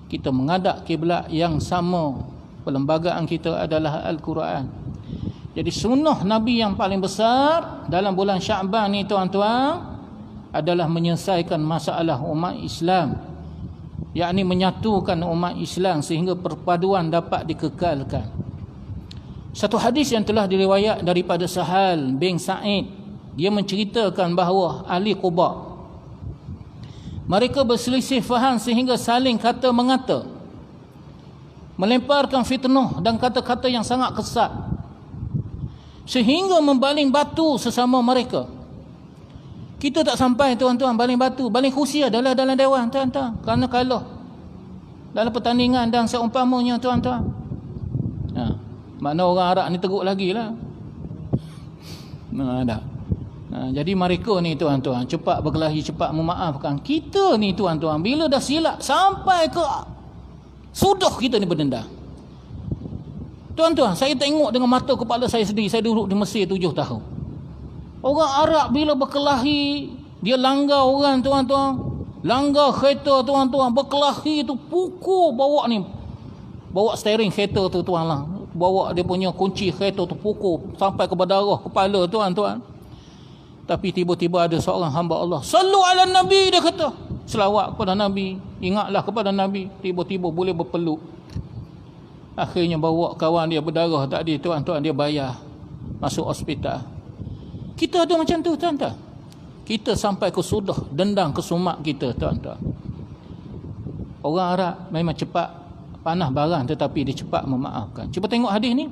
Kita menghadap kiblat yang sama. Perlembagaan kita adalah Al-Quran. Jadi sunnah Nabi yang paling besar dalam bulan Syaban ni tuan-tuan adalah menyelesaikan masalah umat Islam, yakni menyatukan umat Islam sehingga perpaduan dapat dikekalkan. Satu hadis yang telah diriwayat daripada Sahal bin Sa'id, dia menceritakan bahawa ahli Quba mereka berselisih faham sehingga saling kata mengata, melemparkan fitnah dan kata-kata yang sangat kesat, sehingga membaling batu sesama mereka. Kita tak sampai tuan-tuan baling batu, baling kursi adalah dalam dewan tuan-tuan, kerana kalah dalam pertandingan dan seumpamanya tuan-tuan. Makna orang Arab ni teruk lagi lah. Jadi mereka ni tuan-tuan cepat berkelahi, cepat memaafkan. Kita ni tuan-tuan bila dah silap sampai ke sudah kita ni berdendam. Tuan-tuan, saya tengok dengan mata kepala saya sendiri. Saya duduk di Mesir 7 tahun. Orang Arab bila berkelahi, dia langgar orang tuan-tuan, langgar kereta tuan-tuan, berkelahi tu pukul, bawa steering kereta tu tuan lah, bawa dia punya kunci kereta tu pukul sampai ke berdarah kepala tuan-tuan. Tapi tiba-tiba ada seorang hamba Allah, sallu ala Nabi, dia kata, selawat kepada Nabi, ingatlah kepada Nabi. Tiba-tiba boleh berpeluk. Akhirnya bawa kawan dia berdarah tadi tuan-tuan, dia bayar masuk hospital. Kita ada macam tu tuan-tuan. Kita sampai ke sudah dendang ke sumak kita tuan-tuan. Orang Arab memang cepat panah barang tetapi dia cepat memaafkan. Cuba tengok hadis ni.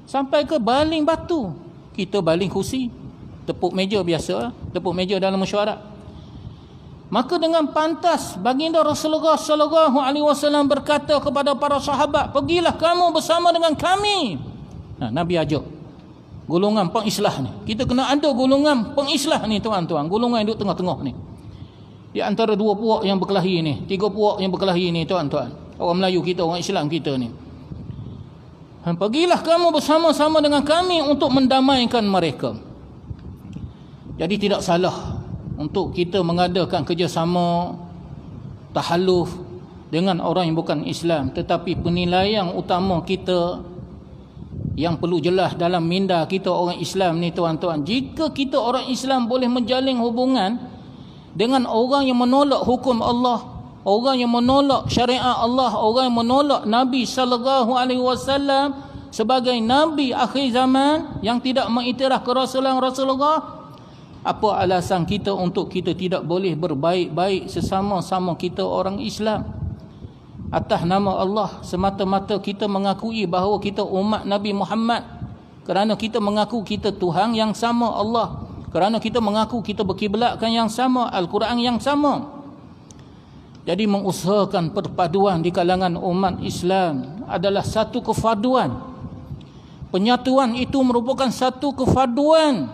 Sampai ke baling batu. Kita baling kursi, tepuk meja biasa, tepuk meja dalam mesyuarat. Maka dengan pantas baginda Rasulullah sallallahu alaihi wasallam berkata kepada para sahabat, "Pergilah kamu bersama dengan kami." Nah, Nabi ajak golongan pengislah ni. Kita kena ada golongan pengislah ni tuan-tuan. Golongan yang duduk tengah-tengah ni. Di antara dua puak yang berkelahi ni, tiga puak yang berkelahi ni tuan-tuan. Orang Melayu kita, orang Islam kita ni. Pergilah kamu bersama-sama dengan kami untuk mendamaikan mereka. Jadi tidak salah untuk kita mengadakan kerjasama tahaluf dengan orang yang bukan Islam. Tetapi penilaian utama kita yang perlu jelas dalam minda kita orang Islam ni tuan-tuan. Jika kita orang Islam boleh menjalin hubungan dengan orang yang menolak hukum Allah, orang yang menolak syariat Allah, orang yang menolak Nabi sallallahu alaihi wasallam sebagai nabi akhir zaman yang tidak mengiktiraf kerasulan Rasulullah, apa alasan kita untuk kita tidak boleh berbaik-baik sesama-sama kita orang Islam atas nama Allah, semata-mata kita mengakui bahawa kita umat Nabi Muhammad, kerana kita mengaku kita Tuhan yang sama Allah, kerana kita mengaku kita berkiblatkan yang sama, Al-Quran yang sama. Jadi mengusahakan perpaduan di kalangan umat Islam adalah satu kefaduan. Penyatuan itu merupakan satu kefaduan.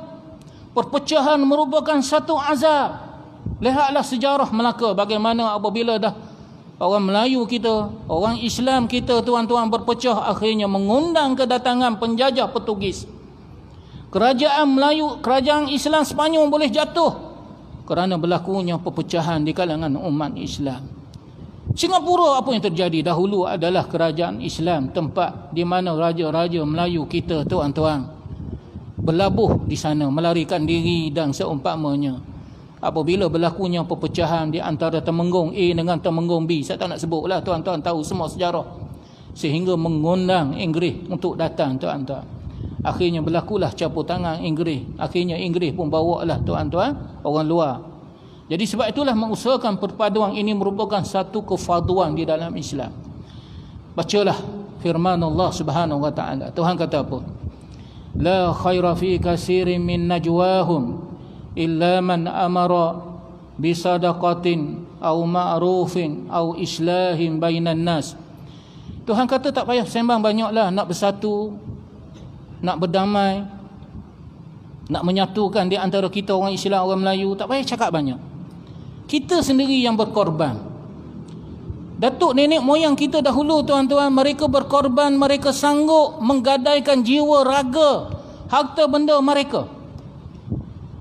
Perpecahan merupakan satu azab. Lihatlah sejarah Melaka, bagaimana apabila dah orang Melayu kita, orang Islam kita tuan-tuan berpecah, akhirnya mengundang kedatangan penjajah Portugis. Kerajaan Melayu, kerajaan Islam Sepanyol boleh jatuh kerana berlakunya perpecahan di kalangan umat Islam. Singapura, apa yang terjadi dahulu adalah kerajaan Islam, tempat di mana raja-raja Melayu kita tuan-tuan berlabuh di sana, melarikan diri dan seumpamanya. Apabila berlakunya perpecahan di antara Temenggung A dengan Temenggung B, saya tak nak sebutlah, tuan-tuan tahu semua sejarah, sehingga mengundang Inggeris untuk datang tuan-tuan. Akhirnya berlakulah campur tangan Inggeris. Akhirnya Inggeris pun bawalah tuan-tuan orang luar. Jadi sebab itulah mengusahakan perpaduan ini merupakan satu kefarduan di dalam Islam. Bacalah firman Allah Subhanahu wa taala. Tuhan kata apa? La khaira fi katsirin min najwahum illa man amara bi sadaqatin aw ma'rufin aw islahin bainan nas. Tuhan kata tak payah sembang banyaklah nak bersatu, nak berdamai, nak menyatukan di antara kita orang Islam, orang Melayu. Tak payah cakap banyak. Kita sendiri yang berkorban. Datuk nenek moyang kita dahulu tuan-tuan, mereka berkorban, mereka sanggup menggadaikan jiwa, raga, harta benda mereka.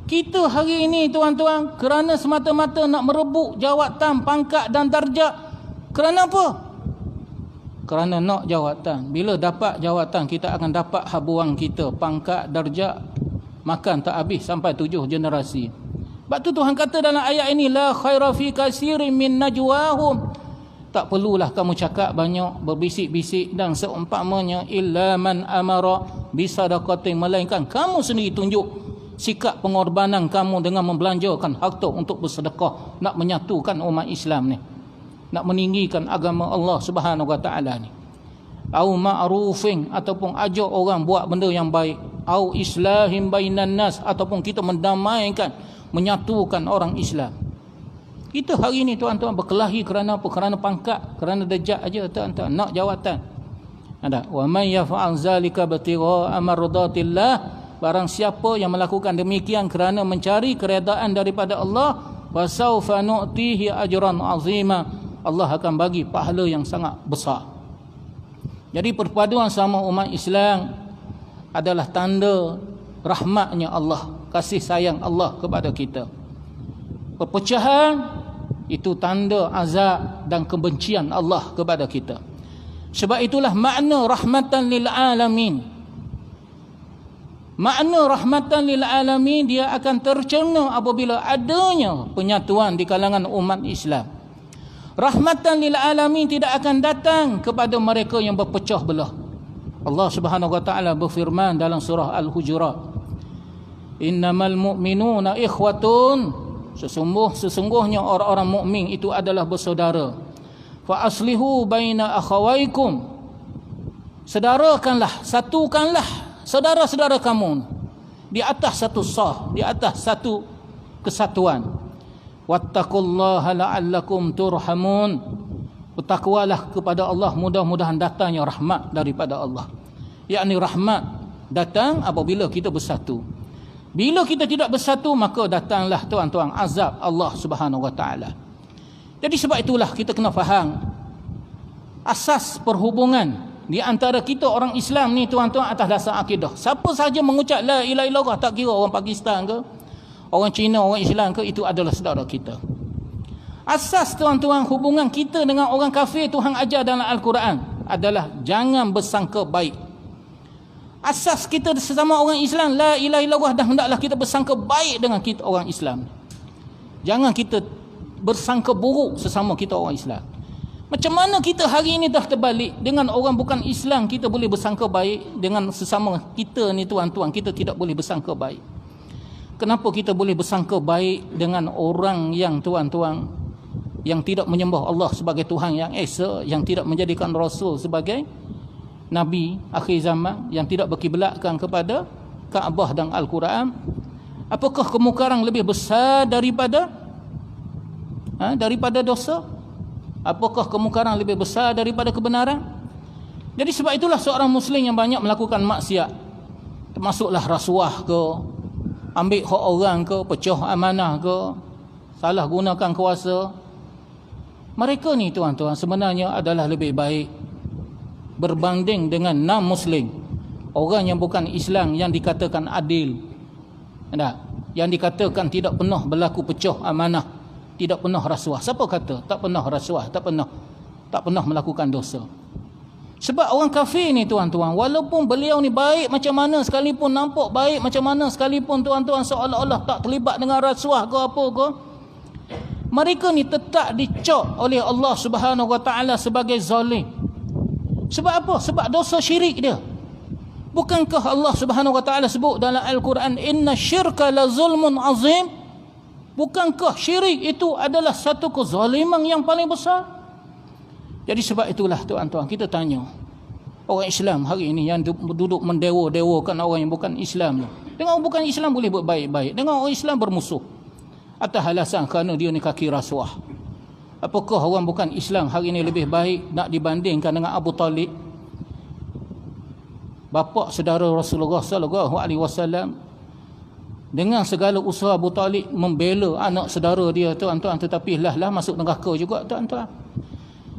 Kita hari ini tuan-tuan, kerana semata-mata nak merebut jawatan, pangkat dan darjat. Kerana apa? Kerana nak jawatan. Bila dapat jawatan, kita akan dapat habuang kita, pangkat, darjat, makan tak habis sampai 7 generasi. Sebab tu Tuhan kata dalam ayat ini, la khaira fi katsirin min najwahum. Tak perlulah kamu cakap banyak, berbisik-bisik dan seumpamanya, illa man amara bi sadaqatin, melainkan kamu sendiri tunjuk sikap pengorbanan kamu dengan membelanjakan harta untuk bersedekah, nak menyatukan umat Islam ni, nak meninggikan agama Allah Subhanahu wa taala ni. Au ma'rufin, ataupun ajak orang buat benda yang baik. Au islahim bainan nas, ataupun kita mendamaikan, menyatukan orang Islam. Kita hari ini tuan-tuan berkelahi kerana apa? Kerana pangkat, kerana darjat aja tuan-tuan, nak jawatan. Ada wa may yaf'al zalika batigha amradatillah, barang siapa yang melakukan demikian kerana mencari keredaan daripada Allah, wa saufa nu'tihi ajran azima, Allah akan bagi pahala yang sangat besar. Jadi perpaduan sama umat Islam adalah tanda rahmatnya Allah, kasih sayang Allah kepada kita. Perpecahan itu tanda azab dan kebencian Allah kepada kita. Sebab itulah makna rahmatan lil alamin. Makna rahmatan lil alamin dia akan tercerna apabila adanya penyatuan di kalangan umat Islam. Rahmatan lil alamin tidak akan datang kepada mereka yang berpecah belah. Allah Subhanahu wa taala berfirman dalam surah Al-Hujurat, innamal mu'minuna ikhwatun, sesungguhnya orang-orang mukmin itu adalah bersaudara. fa aslihu baina akhawaikum, sedarakanlah, satukanlah saudara-saudara kamu di atas satu sah, di atas satu kesatuan. Wattaqullaha la'allakum turhamun, bertakwalah kepada Allah, mudah-mudahan datangnya rahmat daripada Allah. Yakni rahmat datang apabila kita bersatu. Bila kita tidak bersatu, maka datanglah tuan-tuan azab Allah Subhanahu wa taala. Jadi sebab itulah kita kena faham asas perhubungan di antara kita orang Islam ni tuan-tuan atas dasar akidah. Siapa sahaja mengucap la ilaha illallah, tak kira orang Pakistan ke, orang Cina, orang Islam ke, itu adalah saudara kita. Asas tuan-tuan hubungan kita dengan orang kafir, Tuhan ajar dalam Al-Quran adalah jangan bersangka baik. Asas kita sesama orang Islam, la ilaha illallah, dan hendaklah kita bersangka baik dengan kita orang Islam. Jangan kita bersangka buruk sesama kita orang Islam. Macam mana kita hari ini dah terbalik, dengan orang bukan Islam kita boleh bersangka baik, dengan sesama kita ni tuan-tuan kita tidak boleh bersangka baik. Kenapa kita boleh bersangka baik dengan orang yang tuan-tuan yang tidak menyembah Allah sebagai Tuhan yang esa, yang tidak menjadikan Rasul sebagai Nabi akhir zaman, yang tidak berkiblatkan kepada Kaabah dan Al-Quran? Apakah kemungkaran lebih besar daripada dosa? Apakah kemungkaran lebih besar daripada kebenaran? Jadi sebab itulah seorang Muslim yang banyak melakukan maksiat, termasuklah rasuah ke, ambil hak orang ke, pecah amanah ke, salah gunakan kuasa, mereka ni tuan-tuan sebenarnya adalah lebih baik berbanding dengan non-Muslim, orang yang bukan Islam, yang dikatakan adil, yang dikatakan tidak pernah berlaku pecah amanah, tidak pernah rasuah. Siapa kata tak pernah rasuah, tak pernah melakukan dosa? Sebab orang kafir ni tuan-tuan, walaupun beliau ni baik macam mana sekalipun, nampak baik macam mana sekalipun tuan-tuan, seolah-olah tak terlibat dengan rasuah ke apa ke, mereka ni tetap dicap oleh Allah Subhanahu wa taala sebagai zalim. Sebab apa? Sebab dosa syirik dia. Bukankah Allah Subhanahu wa taala sebut dalam Al-Quran, inna syirka la zulmun azim? Bukankah syirik itu adalah satu kezaliman yang paling besar? Jadi sebab itulah tuan-tuan kita tanya orang Islam hari ini yang duduk mendewa-dewakan orang yang bukan Islam, dengan orang bukan Islam boleh berbaik-baik, dengan orang Islam bermusuh atas alasan kerana dia ni kaki rasuah. Apakah orang bukan Islam hari ini lebih baik nak dibandingkan dengan Abu Talib, bapa saudara Rasulullah sallallahu alaihi wasallam? Dengan segala usaha Abu Talib membela anak saudara dia tuan-tuan, tetapi lah masuk neraka juga tuan-tuan.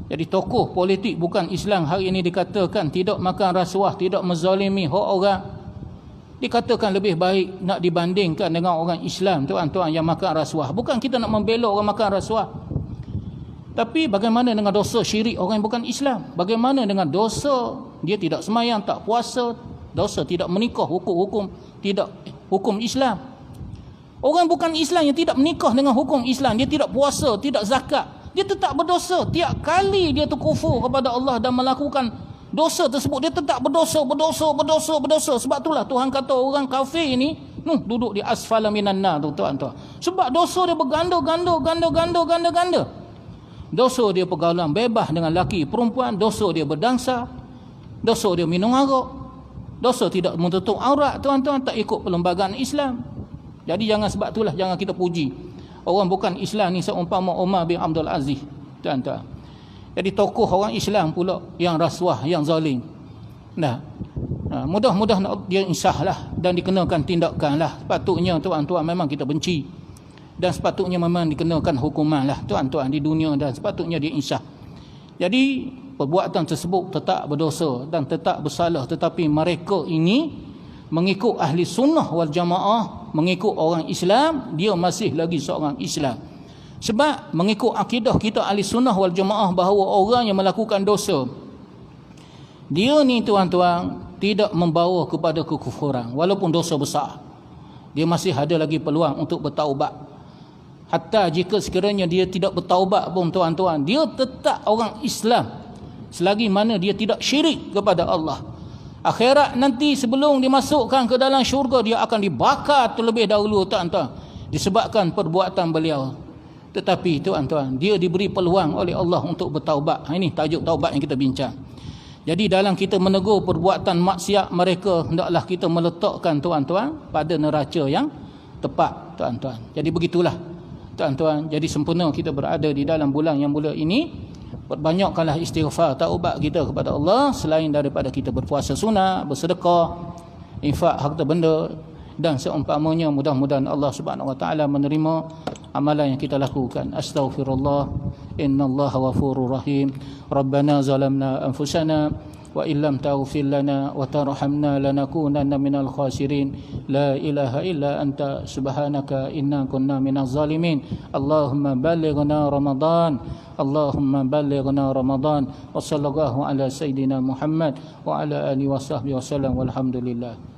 Jadi tokoh politik bukan Islam hari ini dikatakan tidak makan rasuah, tidak menzalimi hak orang, dikatakan lebih baik nak dibandingkan dengan orang Islam tuan-tuan yang makan rasuah. Bukan kita nak membela orang makan rasuah, tapi bagaimana dengan dosa syirik orang yang bukan Islam? Bagaimana dengan dosa dia tidak semayang, tak puasa, dosa tidak menikah, hukum tidak hukum Islam? Orang bukan Islam yang tidak menikah dengan hukum Islam, dia tidak puasa, tidak zakat, dia tetap berdosa. Tiap kali dia terkufur kepada Allah dan melakukan dosa tersebut, dia tetap berdosa. Sebab itulah Tuhan kata orang kafir ini duduk di asfala minan nar tuan-tuan. Sebab dosa dia berganda. Dosa dia pergaulan bebas dengan laki perempuan, dosa dia berdansa, dosa dia minum arak, dosa tidak menutup aurat tuan-tuan, tak ikut perlembagaan Islam. Jadi sebab itulah jangan kita puji orang bukan Islam ni seumpama Umar bin Abdul Aziz tuan-tuan. Jadi tokoh orang Islam pula yang rasuah, yang zalim. Mudah-mudahan dia insaflah dan dikenakan tindakan lah. Sepatutnya tuan-tuan memang kita benci, dan sepatutnya memang dikenakan hukuman lah tuan-tuan di dunia, dan sepatutnya dia insaf. Jadi perbuatan tersebut tetap berdosa dan tetap bersalah, tetapi mereka ini mengikut ahli sunnah wal jamaah, mengikut orang Islam, dia masih lagi seorang Islam. Sebab mengikut akidah kita ahli sunnah wal jamaah bahawa orang yang melakukan dosa, dia ni tuan-tuan tidak membawa kepada kekufuran, walaupun dosa besar, dia masih ada lagi peluang untuk bertaubat. Hatta jika sekiranya dia tidak bertaubat pun tuan-tuan, dia tetap orang Islam selagi mana dia tidak syirik kepada Allah. Akhirat nanti sebelum dimasukkan ke dalam syurga, dia akan dibakar terlebih dahulu tuan-tuan, disebabkan perbuatan beliau. Tetapi tuan-tuan, dia diberi peluang oleh Allah untuk bertaubat. Ini tajuk taubat yang kita bincang. Jadi dalam kita menegur perbuatan maksiat mereka, hendaklah kita meletakkan tuan-tuan pada neraca yang tepat tuan-tuan. Jadi begitulah tuan-tuan. Jadi sempurna kita berada di dalam bulan yang mulia ini. Perbanyakkanlah istighfar, taubat kita kepada Allah, selain daripada kita berpuasa sunat, bersedekah, infak harta benda dan seumpamanya. Mudah-mudahan Allah Subhanahu wa taala menerima amalan yang kita lakukan. Astaghfirullah, innallaha ghafurur rahim. Rabbana zalamna anfusana wa illam taghfir lana wa tarhamna lanakunanna minal khasirin. La ilaha illa anta subhanaka inna kunna minaz zalimin. Allahumma ballighna Ramadan, Allahumma ballighna Ramadan. Wa sallallahu ala sayidina Muhammad wa ala alihi wa sahbihi wasallam walhamdulillah.